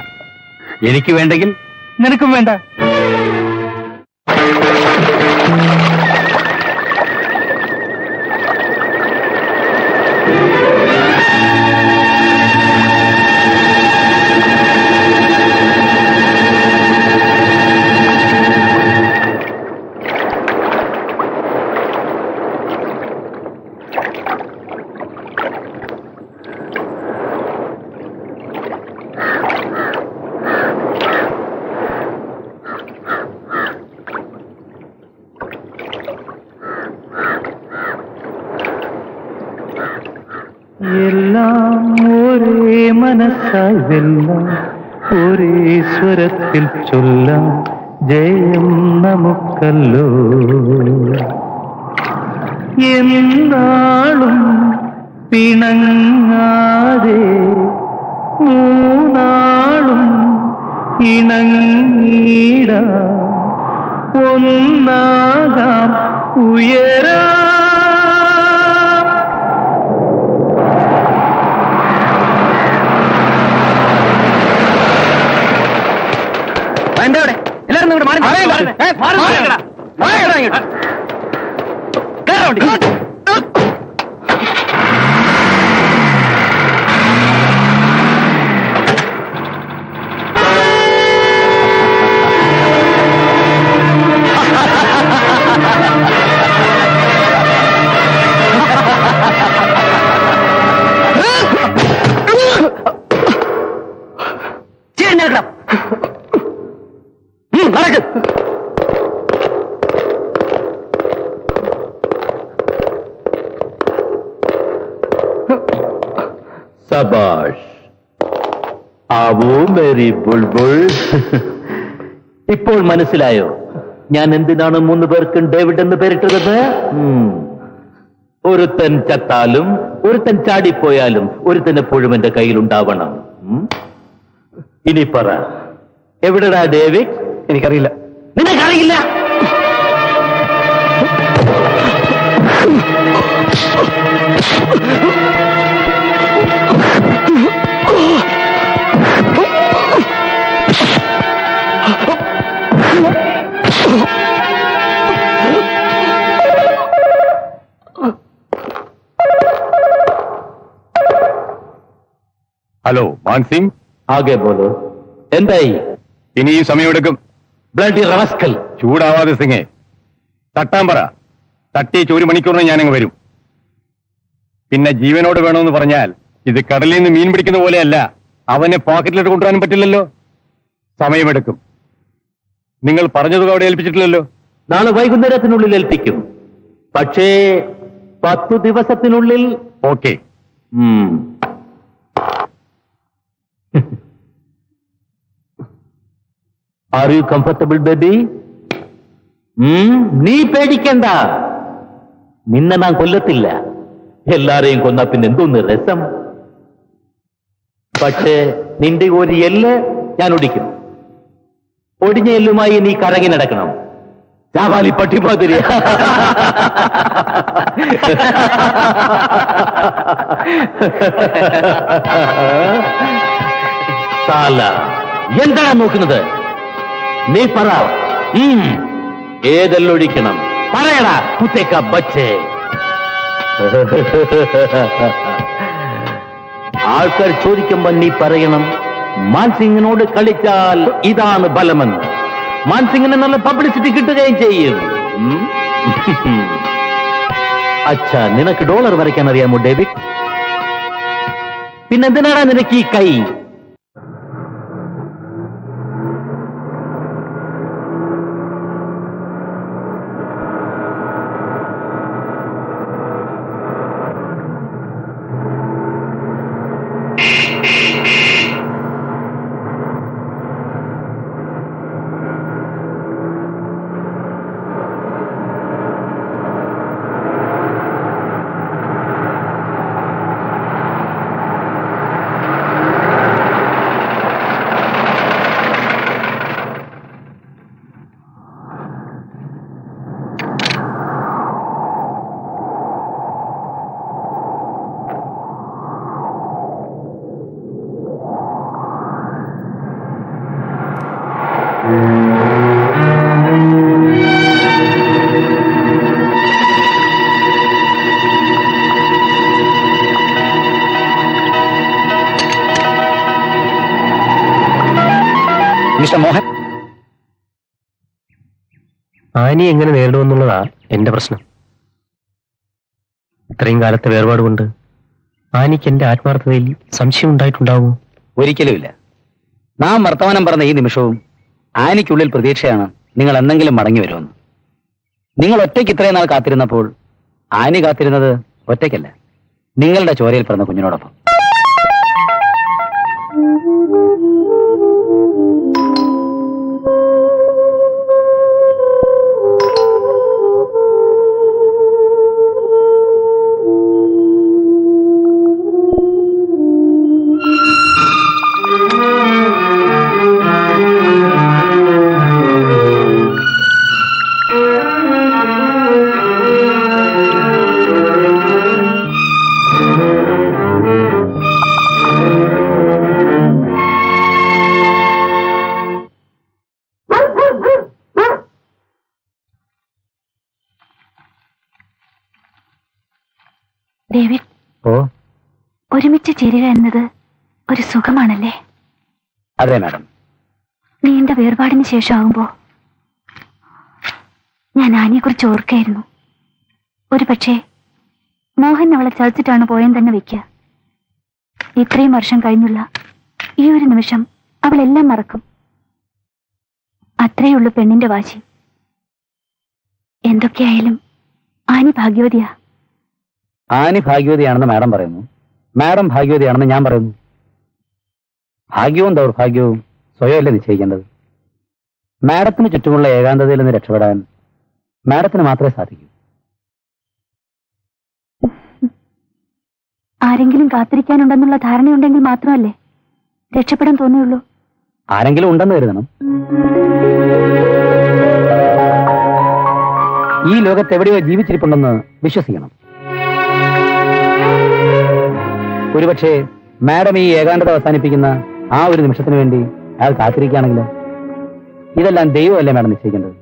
എനിക്ക് വേണ്ടെങ്കിൽ നിനക്കും വേണ്ട. എല്ലാം ഒരേ മനസ്സായി വെല്ലാം, ഒരേ സ്വരത്തിൽ ചൊല്ലാം, ജയം നമുക്കല്ലോ. എന്നാളും പിണങ്ങാതെ മൂന്നാളും ഇണങ്ങിടാം, ഒന്നാകാം ഉയരാ. എല്ലാരും മാറി സബാഷ്, ആവൂ മേരി ബുൾബുൾ. ഇപ്പോൾ മനസ്സിലായോ ഞാൻ എന്തിനാണ് 3 പേർക്കും ഡേവിഡ് എന്ന് പേരിട്ടത്? ഒരുത്തൻ ചത്താലും ഒരുത്തൻ ചാടിപ്പോയാലും ഒരുത്തൻ എപ്പോഴും എന്റെ കയ്യിലുണ്ടാവണം. ഇനി പറ, എവിടെടാ ഡേവിഡ്? എനിക്കറിയില്ല. നിനക്കറിയില്ല? ഹലോ മാൻസിംഗ്, ആകെ ബോലോ. എന്തായി? ഇനിയും സമയമെടുക്കും. Bloody rascal. ചൂടാവാതെ സിംഗേ, തട്ടാൻ പറ. തട്ടി 1 മണിക്കൂറിന് ഞാനങ്ങ് വരും. പിന്നെ ജീവനോട് വേണമെന്ന് പറഞ്ഞാൽ ഇത് കടലിൽ നിന്ന് മീൻ പിടിക്കുന്ന പോലെയല്ല. അവനെ പോക്കറ്റിലിട്ട് കൊണ്ടുവരാനും പറ്റില്ലല്ലോ. സമയമെടുക്കും. നിങ്ങൾ പറഞ്ഞതും അവിടെ ഏൽപ്പിച്ചിട്ടില്ലല്ലോ. നാളെ വൈകുന്നേരത്തിനുള്ളിൽ ഏൽപ്പിക്കും. പക്ഷേ 10 ദിവസത്തിനുള്ളിൽ. Okay. Are you comfortable baby? നീ പേടിക്കണ്ട, നിന്നെ ഞാൻ കൊല്ലത്തില്ല. എല്ലാരെയും കൊന്ന പിന്നെ എന്തോന്ന് രസം. പക്ഷേ നിന്റെ ഒരു എല്ല് ഞാൻ ഒടിക്കും. ഒടിഞ്ഞ എല്ലുമായി നീ കറങ്ങി നടക്കണം. ചാവാലി പട്ടിമാതിരി. എന്താണ് നോക്കുന്നത്? നീ പറ. ഏതെല്ലൊഴിക്കണം? പറയടാ കുത്തേക്ക ബച്ചേ. ആൾക്കാർ ചോദിക്കുമ്പോ നീ പറയണം, മാൻസിംഗിനോട് കളിച്ചാൽ ഇതാണ് ബലമെന്ന്. മാൻസിംഗിന് നല്ല പബ്ലിസിറ്റി കിട്ടുകയും ചെയ്യും. അച്ഛാ, നിനക്ക് ഡോളർ വരയ്ക്കാൻ അറിയാമോ ഡേവിഡ്? പിന്നെന്തിനാടാ നിനക്ക് ഈ കൈ? മിസ്റ്റർ മോഹൻ, ആനി എങ്ങനെ നേരിടുമെന്നുള്ളതാ എന്റെ പ്രശ്നം. ഇത്രയും കാലത്തെ വേർപാട് കൊണ്ട് ആനിക്ക് എന്റെ ആത്മാർത്ഥതയിൽ സംശയം ഉണ്ടായിട്ടുണ്ടാവുമോ? ഒരിക്കലുമില്ല. നാം വർത്തമാനം പറഞ്ഞ ഈ നിമിഷവും ആനിക്കുള്ളിൽ പ്രതീക്ഷയാണ് നിങ്ങൾ എന്തെങ്കിലും മടങ്ങി വരുമെന്ന്. നിങ്ങൾ ഒറ്റയ്ക്ക് ഇത്രയും നാൾ കാത്തിരുന്നപ്പോൾ ആനി കാത്തിരുന്നത് ഒറ്റയ്ക്കല്ല, നിങ്ങളുടെ ചോരയിൽ പിറന്ന കുഞ്ഞിനോടൊപ്പം. ഡേവിഡ്, ഒരുമിച്ച് ചേരുക എന്നത് ഒരു സുഖമാണല്ലേ? അതെ മാഡം. നീണ്ട വേർപാടിന് ശേഷമാകുമ്പോ ഞാൻ ആനിയെക്കുറിച്ച് ഓർക്കായിരുന്നു. ഒരു പക്ഷേ മോഹൻ അവളെ ചതിച്ചിട്ടാണ് പോയെന്ന് തന്നെ വെക്കുക. ഇത്രയും വർഷം കഴിഞ്ഞുള്ള ഈ ഒരു നിമിഷം അവളെല്ലാം മറക്കും. അത്രയുള്ളൂ പെണ്ണിന്റെ വാശി. എന്തൊക്കെയായാലും ആനി ഭാഗ്യവതിയാ. ആനി ഭാഗ്യവതിയാണെന്ന് മാഡം പറയുന്നു, മാഡം ഭാഗ്യവതിയാണെന്ന് ഞാൻ പറയുന്നു. ഭാഗ്യവും ദൗർഭാഗ്യവും സ്വയമല്ലേ നിശ്ചയിക്കേണ്ടത്? മാഡത്തിന് ചുറ്റുമുള്ള ഏകാന്തതയിൽ നിന്ന് രക്ഷപ്പെടാൻ മാഡത്തിന് മാത്രമേ സാധിക്കൂ. ആരെങ്കിലും കാത്തിരിക്കാനുണ്ടെന്നുള്ള ധാരണയുണ്ടെങ്കിൽ മാത്രമല്ലേ രക്ഷപ്പെടാൻ തോന്നിയുള്ളൂ. ആരെങ്കിലും ഉണ്ടെന്ന് കരുതണം. ഈ ലോകത്ത് എവിടെയോ ജീവിച്ചിരിപ്പുണ്ടെന്ന് വിശ്വസിക്കണം. ഒരുപക്ഷെ മാഡം ഈ ഏകാന്തത അവസാനിപ്പിക്കുന്ന ആ ഒരു നിമിഷത്തിന് വേണ്ടി അയാൾ കാത്തിരിക്കുകയാണെങ്കിലോ? ഇതെല്ലാം ദൈവമല്ലേ മാഡം നിശ്ചയിക്കേണ്ടത്?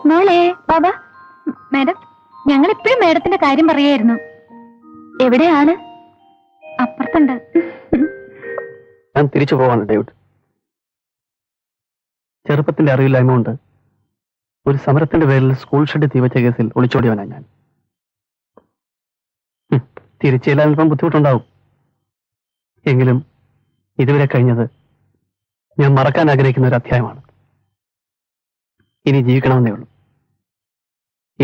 മോളെ ബാബാ. മാഡം, ഞങ്ങൾ ഇപ്പോഴും മാഡത്തിന്റെ കാര്യം പറയായിരുന്നു. എവിടെയാണ്? അപ്പുറത്തുണ്ട്. ഞാൻ തിരിച്ചു പോവാണ് ഡേവിഡ്. ചെറുപ്പത്തിന്റെ അറിവില്ലായ്മ കൊണ്ട് ഒരു സമരത്തിന്റെ പേരിൽ സ്കൂൾ ഷെഡ് തീവച്ച കേസിൽ ഒളിച്ചോടിയവനാണ് ഞാൻ. തിരിച്ചു ചെല്ലാൻ അല്പം ബുദ്ധിമുട്ടുണ്ടാവും. എങ്കിലും ഇതുവരെ കഴിഞ്ഞത് ഞാൻ മറക്കാൻ ആഗ്രഹിക്കുന്ന ഒരു അധ്യായമാണ്. ഇനി ജീവിക്കണമെന്നേ ഉള്ളൂ.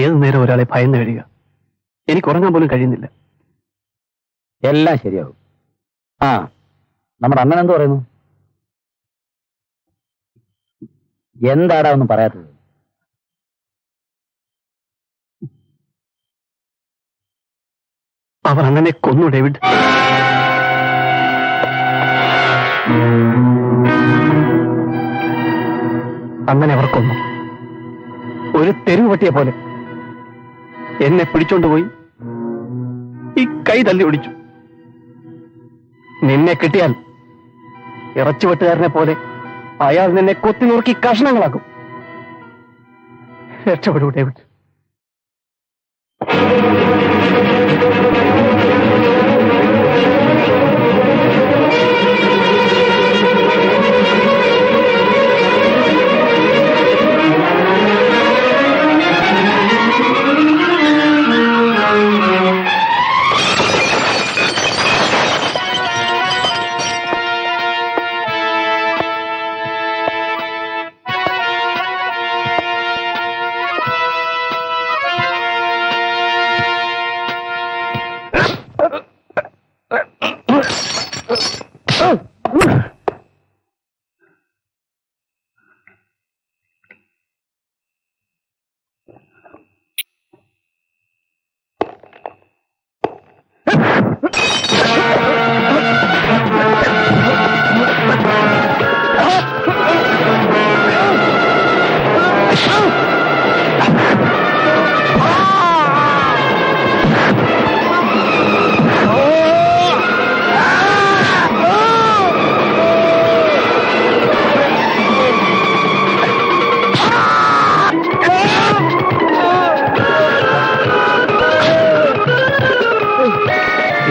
ഏതു നേരം ഒരാളെ ഭയന്ന് കഴിയുക. എനിക്ക് ഉറങ്ങാൻ പോലും കഴിയുന്നില്ല. എല്ലാം ശരിയാവും. ആ, നമ്മുടെ അണ്ണൻ എന്ത് പറയുന്നു? എന്താടാ ഒന്നും പറയാത്തത്? അവർ അങ്ങനെ കൊന്നു ഡേവിഡ്. അങ്ങനെ അവർ കൊന്നു. ഒരു തെരുവ് പട്ടിയെ പോലെ എന്നെ പിടിച്ചോണ്ടുപോയി ഈ കൈ തല്ലി ഒടിച്ചു. നിന്നെ കിട്ടിയാൽ ഇറച്ചുവെട്ടുകാരനെ പോലെ അയാൾ നിന്നെ കൊത്തി നുറുക്കി കഷ്ണങ്ങളാക്കും. രക്ഷപ്പെടൂ ഡേവിഡ്.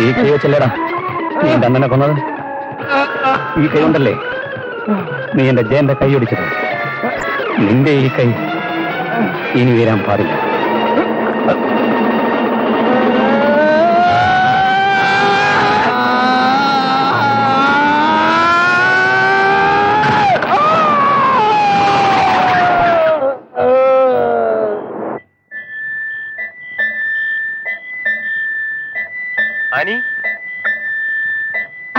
ഈ കൈ വെച്ചല്ലേടാ നീ എന്റെ അണ്ണനെ കൊന്നത്? ഈ കൈ ഉണ്ടല്ലേ നീ എന്റെ ജയന്റെ കൈ ഒടിച്ചത്? നിന്റെ ഈ കൈ ഇനി വീരാൻ പാടില്ല.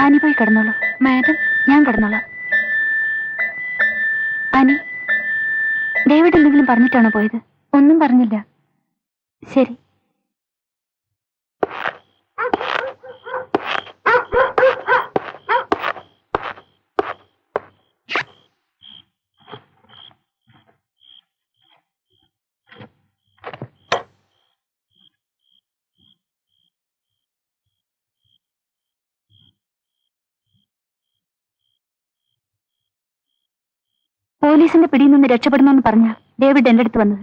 ആനി പോയി കിടന്നോളൂ. മാഡം, ഞാൻ കിടന്നോളാം. ആനി, ഡേവിഡ് എന്തെങ്കിലും പറഞ്ഞിട്ടാണോ പോയത്? ഒന്നും പറഞ്ഞില്ല. ശരി. പോലീസിന്റെ പിടിയിൽ നിന്ന് രക്ഷപ്പെടുമെന്ന് പറഞ്ഞ ഡേവിഡ് എന്റെ അടുത്ത് വന്നത്.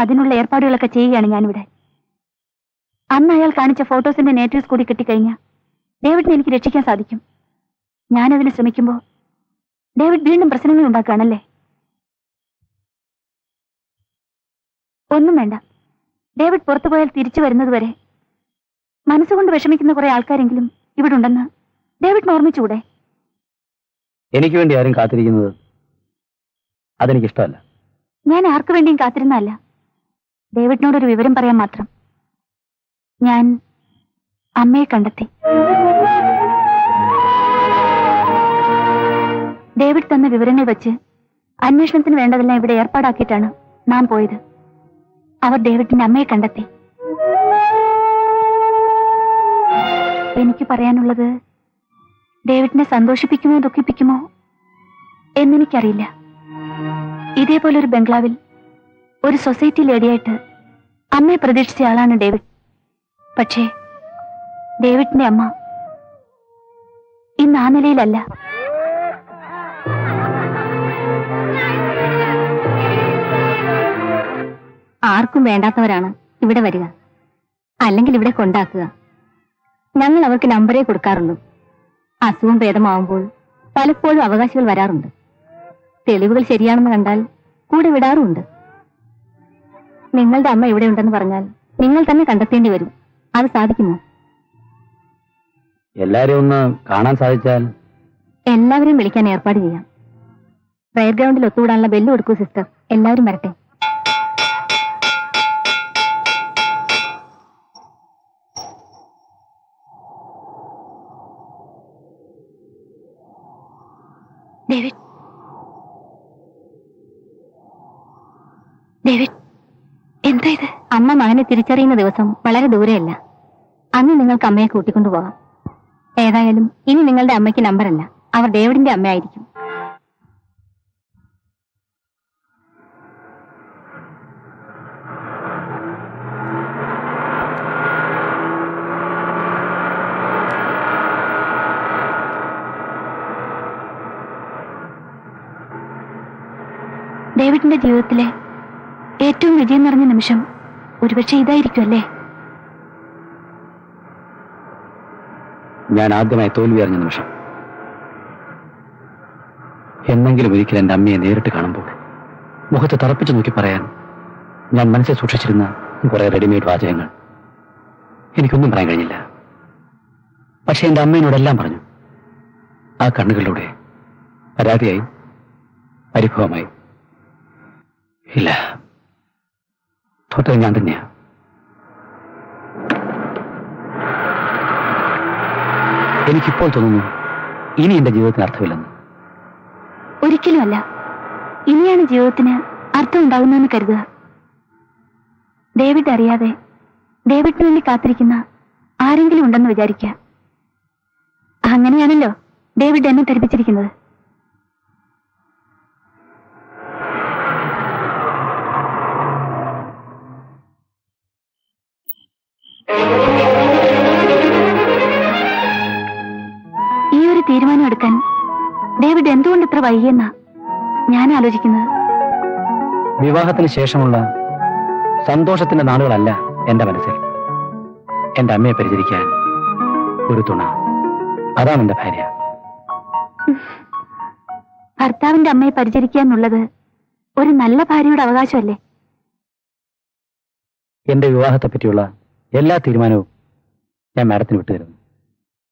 അതിനുള്ള ഏർപ്പാടുകളൊക്കെ ചെയ്യുകയാണ് ഞാനിവിടെ. അന്ന് അയാൾ കാണിച്ച ഫോട്ടോസിന്റെ നേറ്റീവ്സ് കൂടി കിട്ടിക്കഴിഞ്ഞാൽ ഡേവിഡിനെ എനിക്ക് രക്ഷിക്കാൻ സാധിക്കും. ഞാനതിന് ശ്രമിക്കുമ്പോൾ ഡേവിഡ് വീണ്ടും പ്രശ്നങ്ങൾ ഉണ്ടാക്കുകയാണല്ലേ? ഒന്നും വേണ്ട. ഡേവിഡ് പുറത്തു പോയാൽ തിരിച്ചു വരുന്നതുവരെ മനസ്സുകൊണ്ട് വിഷമിക്കുന്ന കുറെ ആൾക്കാരെങ്കിലും ഇവിടെ ഉണ്ടെന്ന് ഡേവിഡിന് ഓർമ്മിച്ചുകൂടെ? എനിക്ക് വേണ്ടി ആരും കാത്തിരിക്കുന്നത് അതെനിക്കിഷ്ടമല്ല. ഞാൻ ആർക്കു വേണ്ടിയും കാത്തിരുന്നല്ല. ഡേവിഡിനോടൊരു വിവരം പറയാൻ മാത്രം. ഞാൻ അമ്മയെ കണ്ടെത്തി. ഡേവിഡ് തന്ന വിവരങ്ങൾ വെച്ച് അന്വേഷണത്തിന് വേണ്ടതെല്ലാം ഇവിടെ ഏർപ്പാടാക്കിയിട്ടാണ് നാം പോയത്. അവർ ഡേവിഡിന്റെ അമ്മയെ കണ്ടെത്തി. എനിക്ക് പറയാനുള്ളത് ഡേവിഡിനെ സന്തോഷിപ്പിക്കുമോ ദുഃഖിപ്പിക്കുമോ എന്നെനിക്കറിയില്ല. ഇതേപോലെ ഒരു ബംഗ്ലാവിൽ ഒരു സൊസൈറ്റി ലേഡിയായിട്ട് അമ്മയെ പ്രതീക്ഷിച്ച ആളാണ് ഡേവിഡ്. പക്ഷേ ഡേവിഡിന്റെ അമ്മ ഇന്ന് ആ നിലയിലല്ല. ആർക്കും വേണ്ടാത്തവരാണ് ഇവിടെ വരിക, അല്ലെങ്കിൽ ഇവിടെ കൊണ്ടാക്കുക. ഞങ്ങൾ അവർക്ക് നമ്പറേ കൊടുക്കാറുള്ളൂ. അസുഖം ഭേദമാവുമ്പോൾ പലപ്പോഴും അവകാശികൾ വരാറുണ്ട്. തെളിവുകൾ ശരിയാണെന്ന് കണ്ടാൽ കൂടെ വിടാറുമുണ്ട്. നിങ്ങളുടെ അമ്മ ഇവിടെ ഉണ്ടെന്ന് പറഞ്ഞാൽ നിങ്ങൾ തന്നെ കണ്ടെത്തേണ്ടി വരും. അത് സാധിക്കുമോ? എല്ലാരെയും ഒന്ന് കാണാൻ സാധിച്ചാൽ എല്ലാവരെയും വിളിക്കാൻ ഏർപ്പാട് ചെയ്യാം. പ്രയർ ഗ്രൗണ്ടിൽ ഒത്തുകൂടാനുള്ള ബെല്ല് കൊടുക്കൂ സിസ്റ്റർ. എല്ലാവരും വരട്ടെ. ഡേവിഡ്, ഡേവിഡ്, എന്താ ഇത്? അമ്മ മകനെ തിരിച്ചറിയുന്ന ദിവസം വളരെ ദൂരെയല്ല. അന്ന് നിങ്ങൾക്ക് അമ്മയെ കൂട്ടിക്കൊണ്ടുപോകാം. ഏതായാലും ഇനി നിങ്ങളുടെ അമ്മയ്ക്ക് നമ്പറല്ല, അവർ ഡേവിഡിന്റെ അമ്മയായിരിക്കും. ഡേവിഡിന്റെ ജീവിതത്തിലെ ഏറ്റവും വിജയം നിറഞ്ഞ നിമിഷം ഒരുപക്ഷെ ഇതായിരിക്കും അല്ലേ? ഞാൻ ആദ്യമായി തോൽവി അറിഞ്ഞ നിമിഷം. എന്നെങ്കിലും ഒരിക്കൽ എന്റെ അമ്മയെ നേരിട്ട് കാണുമ്പോൾ മുഖത്ത് തറപ്പിച്ചു നോക്കി പറയാൻ ഞാൻ മനസ്സിൽ സൂക്ഷിച്ചിരുന്ന കുറെ റെഡിമെയ്ഡ് വാചകങ്ങൾ എനിക്കൊന്നും പറയാൻ കഴിഞ്ഞില്ല. പക്ഷെ എന്റെ അമ്മയോടെല്ലാം പറഞ്ഞു. ആ കണ്ണുകളിലൂടെ പരാതിയായി, പരിഭവമായി. ഇല്ല, തോറ്റത് ഞാൻ തന്നെയാ. എനിക്കിപ്പോൾ തോന്നുന്നു ഇനി എന്റെ ജീവിതത്തിന് അർത്ഥമില്ലെന്ന്. ഒരിക്കലും അല്ല. ഇനിയാണ് ജീവിതത്തിന് അർത്ഥം ഉണ്ടാകുന്നതെന്ന് കരുതുക. ഡേവിഡ് അറിയാതെ ഡേവിഡിന് വേണ്ടി കാത്തിരിക്കുന്ന ആരെങ്കിലും ഉണ്ടെന്ന് വിചാരിക്കുക. അങ്ങനെയാണല്ലോ ഡേവിഡ് എന്നെ ധരിപ്പിച്ചിരിക്കുന്നത്. ഈ ഒരു തീരുമാനം എടുക്കാൻ ഡേവിഡ് എന്തുകൊണ്ട് ഇത്ര വൈകിയെന്നാ ഞാൻ ആലോചിക്കുന്നത്. വിവാഹത്തിന് ശേഷമുള്ള സന്തോഷത്തിന്റെ നാളുകളല്ല എന്റെ മനസ്സിൽ. എന്റെ അമ്മയെ പരിചരിക്കാൻ ഒരു തുണ, അതാണ് എന്റെ ഭാര്യ. ഭർത്താവിന്റെ അമ്മയെ പരിചരിക്കുക എന്നുള്ളത് ഒരു നല്ല ഭാര്യയുടെ അവകാശമല്ലേ? എന്റെ വിവാഹത്തെ പറ്റിയുള്ള എല്ലാ തീരുമാനവും ഞാൻ മാഡത്തിന് വിട്ടുതരുന്നു.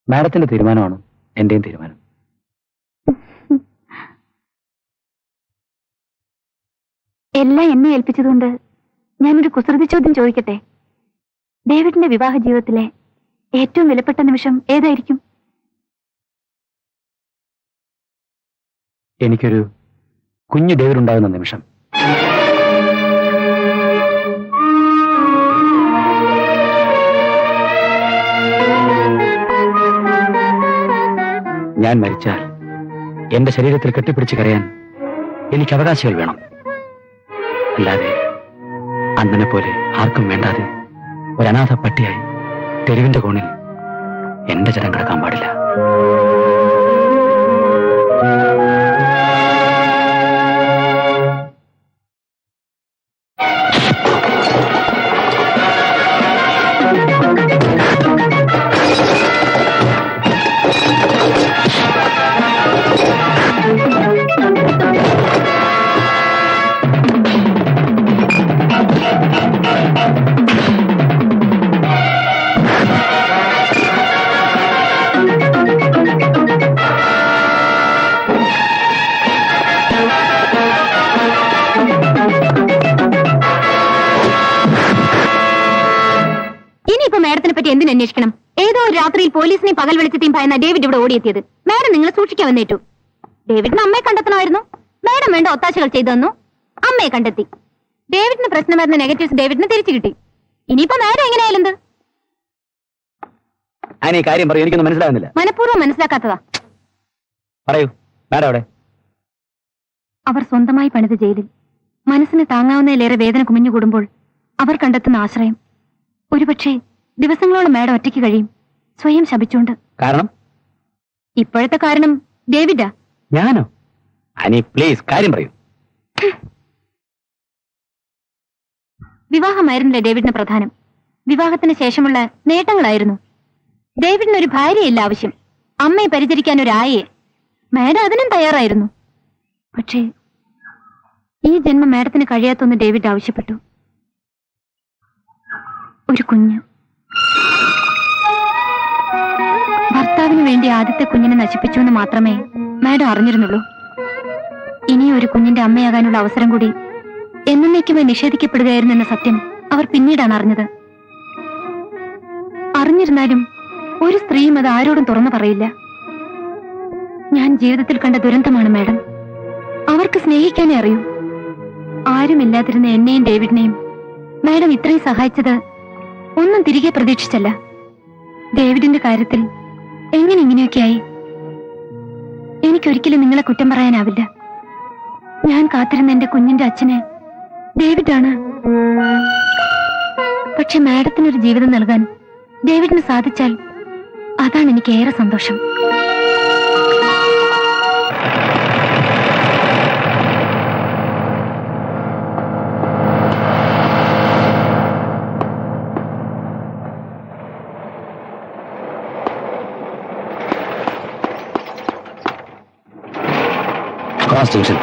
മാഡത്തിന്റെ തീരുമാനമാണ് എന്റെയും തീരുമാനം. എല്ലാം എന്നെ ഏൽപ്പിച്ചതുകൊണ്ട് ഞാനൊരു കുസൃതി ചോദ്യം ചോദിക്കട്ടെ? ഡേവിഡിന്റെ വിവാഹ ജീവിതത്തിലെ ഏറ്റവും വിലപ്പെട്ട നിമിഷം ഏതായിരിക്കും? എനിക്കൊരു കുഞ്ഞു ഡേവിഡ് ഉണ്ടാകുന്ന നിമിഷം. ഞാൻ മരിച്ചാൽ എന്റെ ശരീരത്തിൽ കെട്ടിപ്പിടിച്ച് കരയാൻ എനിക്ക് അവകാശികൾ വേണം. അല്ലാതെ അന്നനെ പോലെ ആർക്കും വേണ്ടാതെ ഒരു അനാഥ പട്ടിയായി തെരുവിന്റെ കോണിൽ എന്റെ ജനം കിടക്കാൻ പാടില്ല. എന്തിനന്വേഷിക്കണം? ഏതോ ഒരു രാത്രിയിൽ പോലീസിനെയും പകൽ വെളിച്ചത്തെയും ഭയന്ന ഡേവിഡ് ഇവിടെ ഓടിയെത്തിയത്. മാഡം നിങ്ങളെ സൂക്ഷിക്കാൻ വന്നേറ്റു. ഡേവിഡിന് അമ്മയെ കണ്ടെത്തണമായിരുന്നു. മാഡം വേണ്ട ഒത്താശകൾ ചെയ്തു തന്നു, അമ്മയെ കണ്ടെത്തി. ഡേവിഡിന് പ്രശ്നമായിരുന്ന നെഗറ്റീവ്സ് ഡേവിഡിന് തിരിച്ചു കിട്ടി. ഇനിയിപ്പോ മാഡം എങ്ങനെയായാലും എന്ത്? കാര്യം പറയൂ, എനിക്കൊന്നും മനസ്സിലാകുന്നില്ല. മനഃപൂർവ്വം മനസ്സിലാക്കാത്തതാ. പറയൂ, മാഡം അവിടെ? അവർ സ്വന്തമായി പണിത ജയിലിൽ മനസ്സിന് താങ്ങാവുന്നതിലേറെ വേദന കുമിഞ്ഞുകൂടുമ്പോൾ അവർ കണ്ടെത്തുന്ന ആശ്രയം ഒരുപക്ഷെ ദിവസങ്ങളോളം മാഡം ഒറ്റയ്ക്ക് കഴിയും, സ്വയം ശപിച്ചുകൊണ്ട്. കാരണം? ഇപ്പോഴത്തെ കാരണം ഡേവിഡാ. ഞാനോ? പ്ലീസ് കാര്യം പറയൂ. വിവാഹമായിരുന്നില്ല ഡേവിഡിന് പ്രധാനം. വിവാഹത്തിന് ശേഷമുള്ള നേട്ടങ്ങളായിരുന്നു. ഡേവിഡിനൊരു ഭാര്യയല്ല ആവശ്യം, അമ്മയെ പരിചരിക്കാൻ ഒരു ആയയെ. മാഡം അതിനും തയ്യാറായിരുന്നു. പക്ഷേ ഈ ജന്മം മാഡത്തിന് കഴിയാത്തൊന്ന് ഡേവിഡ് ആവശ്യപ്പെട്ടു. ഒരു കുഞ്ഞ്. ഭർത്താവിന് വേണ്ടി ആദ്യത്തെ കുഞ്ഞിനെ നശിപ്പിച്ചുവെന്ന് മാത്രമേ മാഡം അറിഞ്ഞിരുന്നുള്ളൂ. ഇനി ഒരു കുഞ്ഞിന്റെ അമ്മയാകാനുള്ള അവസരം കൂടി എന്നേക്കുമായി നിഷേധിക്കപ്പെടുകയായിരുന്നു എന്ന സത്യം അവർ പിന്നീടാണ് അറിഞ്ഞത്. അറിഞ്ഞിരുന്നാലും ഒരു സ്ത്രീയും അത് ആരോടും തുറന്നു പറയില്ല. ഞാൻ ജീവിതത്തിൽ കണ്ട ദുരന്തമാണ് മാഡം. അവർക്ക് സ്നേഹിക്കാനേ അറിയൂ. ആരുമില്ലാതിരുന്ന എന്നെയും ഡേവിഡിനെയും മാഡം ഇത്രയും സഹായിച്ചത് ഒന്നും തിരികെ പ്രതീക്ഷിച്ചല്ല. ഡേവിഡിന്റെ കാര്യത്തിൽ എങ്ങനെ ഇങ്ങനെയൊക്കെയായി? എനിക്കൊരിക്കലും നിങ്ങളെ കുറ്റം പറയാനാവില്ല. ഞാൻ കാത്തിരുന്ന എന്റെ കുഞ്ഞിന്റെ അച്ഛന് ഡേവിഡാണ്. പക്ഷെ മാഡത്തിനൊരു ജീവിതം നൽകാൻ ഡേവിഡിന് സാധിച്ചാൽ അതാണ് എനിക്ക് ഏറെ സന്തോഷം. കോൺസ്റ്റിറ്റ്യൂഷൻ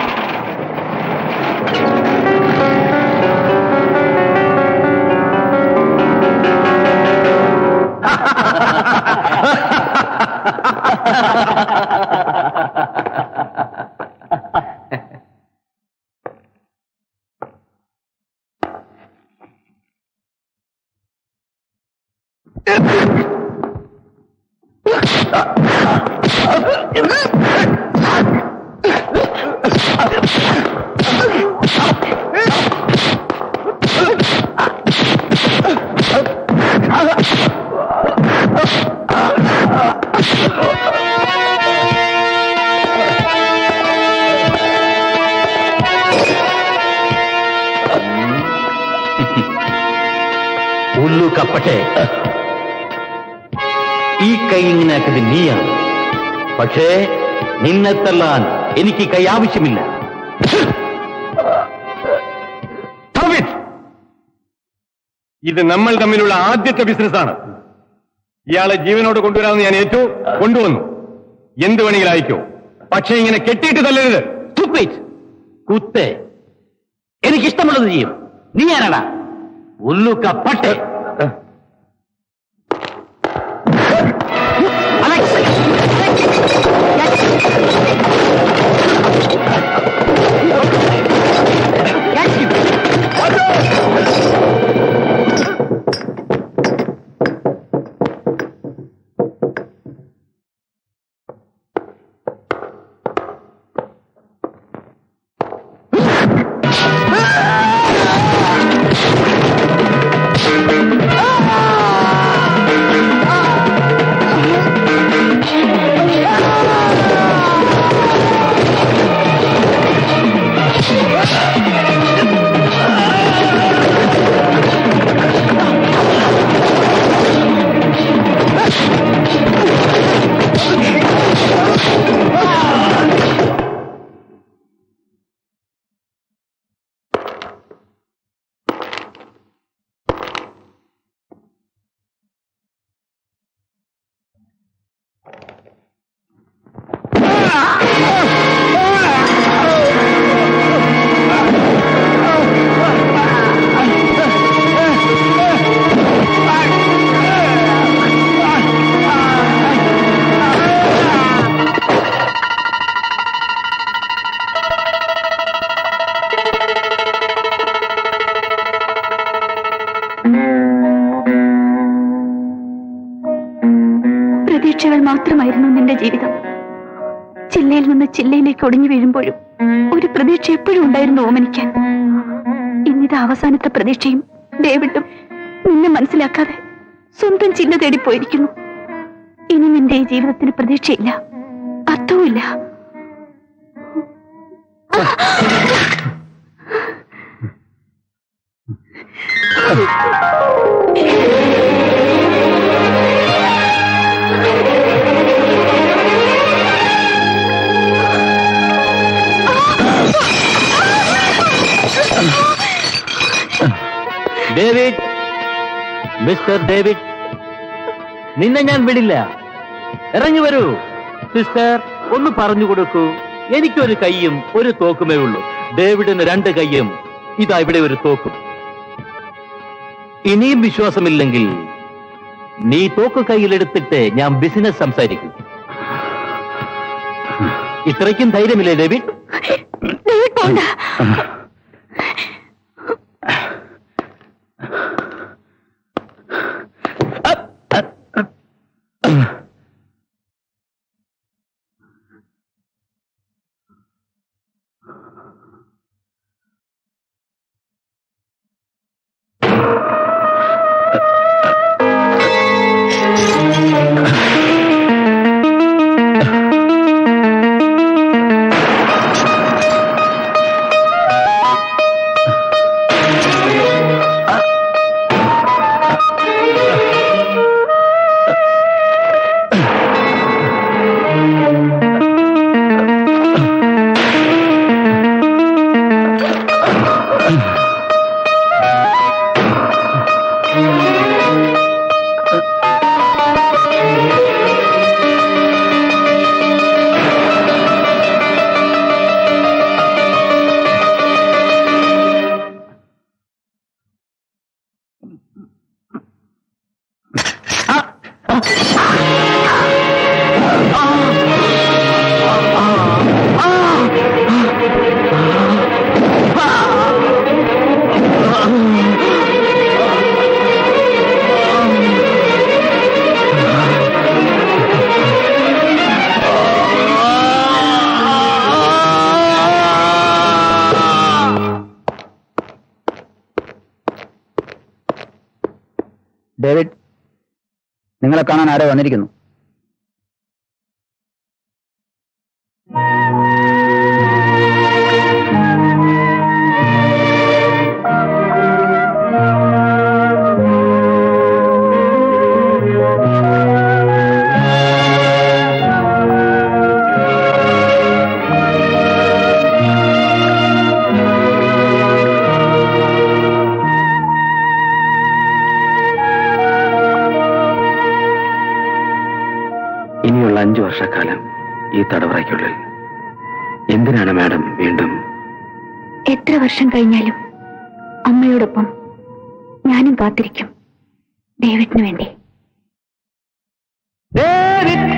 ഉള്ളു കപ്പട്ടെ. ഈ കൈ ഇങ്ങനെ ആക്കിയത് നീയാണ്. പക്ഷേ നിന്നെ തള്ളാൻ എനിക്ക് കൈ ആവശ്യമില്ല. ഇത് നമ്മൾ തമ്മിലുള്ള ആദ്യത്തെ ബിസിനസ്സാണ്. ഇയാളെ ജീവനോട് കൊണ്ടുവരാമെന്ന് ഞാൻ ഏറ്റു, കൊണ്ടുവന്നു. എന്ത് വേണമെങ്കിലും അയക്കോ, പക്ഷേ ഇങ്ങനെ കെട്ടിയിട്ട് തല്ലരുത്. കുത്തേ എനിക്കിഷ്ടമുള്ളത് ചെയ്യും. നീ ആരാടാ? ഉള്ളു കപ്പട്ടെ. പ്രതീക്ഷകൾ മാത്രമായിരുന്നു നിന്റെ ജീവിതം. ചില്ലയിൽ നിന്ന് ചില്ലയിലേക്ക് ഒടിഞ്ഞു വീഴുമ്പോഴും ഒരു പ്രതീക്ഷ എപ്പോഴും ഉണ്ടായിരുന്നു ഓമനിക്കാൻ. ഇന്നിത് അവസാനത്തെ പ്രതീക്ഷയും ഡേവിഡും നിന്നെ മനസ്സിലാക്കാതെ സ്വന്തം ചില്ല തേടിപ്പോയിരിക്കുന്നു. ഇനി നിന്റെ ഈ ജീവിതത്തിന് പ്രതീക്ഷയില്ല, അർത്ഥവുമില്ല. ഡേവിഡ്, മിസ്റ്റർ ഡേവിഡ്, നിന്നെ ഞാൻ വിടില്ല. ഇറങ്ങി വരൂ. സിസ്റ്റർ, ഒന്ന് പറഞ്ഞു കൊടുക്കൂ. എനിക്കൊരു കൈയും ഒരു തോക്കുമേ ഉള്ളൂ. ഡേവിഡിന് 2 കൈയും, ഇതാ ഇവിടെ ഒരു തോക്കും. ഇനിയും വിശ്വാസമില്ലെങ്കിൽ നീ തോക്ക് കയ്യിലെടുത്തിട്ട് ഞാൻ ബിസിനസ് സംസാരിക്കും. ഇത്രയ്ക്കും ധൈര്യമില്ലേ ഡേവിഡ്? ഡേവിഡ്, നിങ്ങളെ കാണാൻ ആരോ വന്നിരിക്കുന്നു. ഇനിയുള്ള 5 വർഷക്കാലം ഈ തടവറയ്ക്കുള്ളിൽ എന്തിനാണ് മാഡം വീണ്ടും? എത്ര വർഷം കഴിഞ്ഞാലും അമ്മയോടൊപ്പം ഞാനും കാത്തിരിക്കും ഡേവിഡിന് വേണ്ടി. ഡേവിഡ്!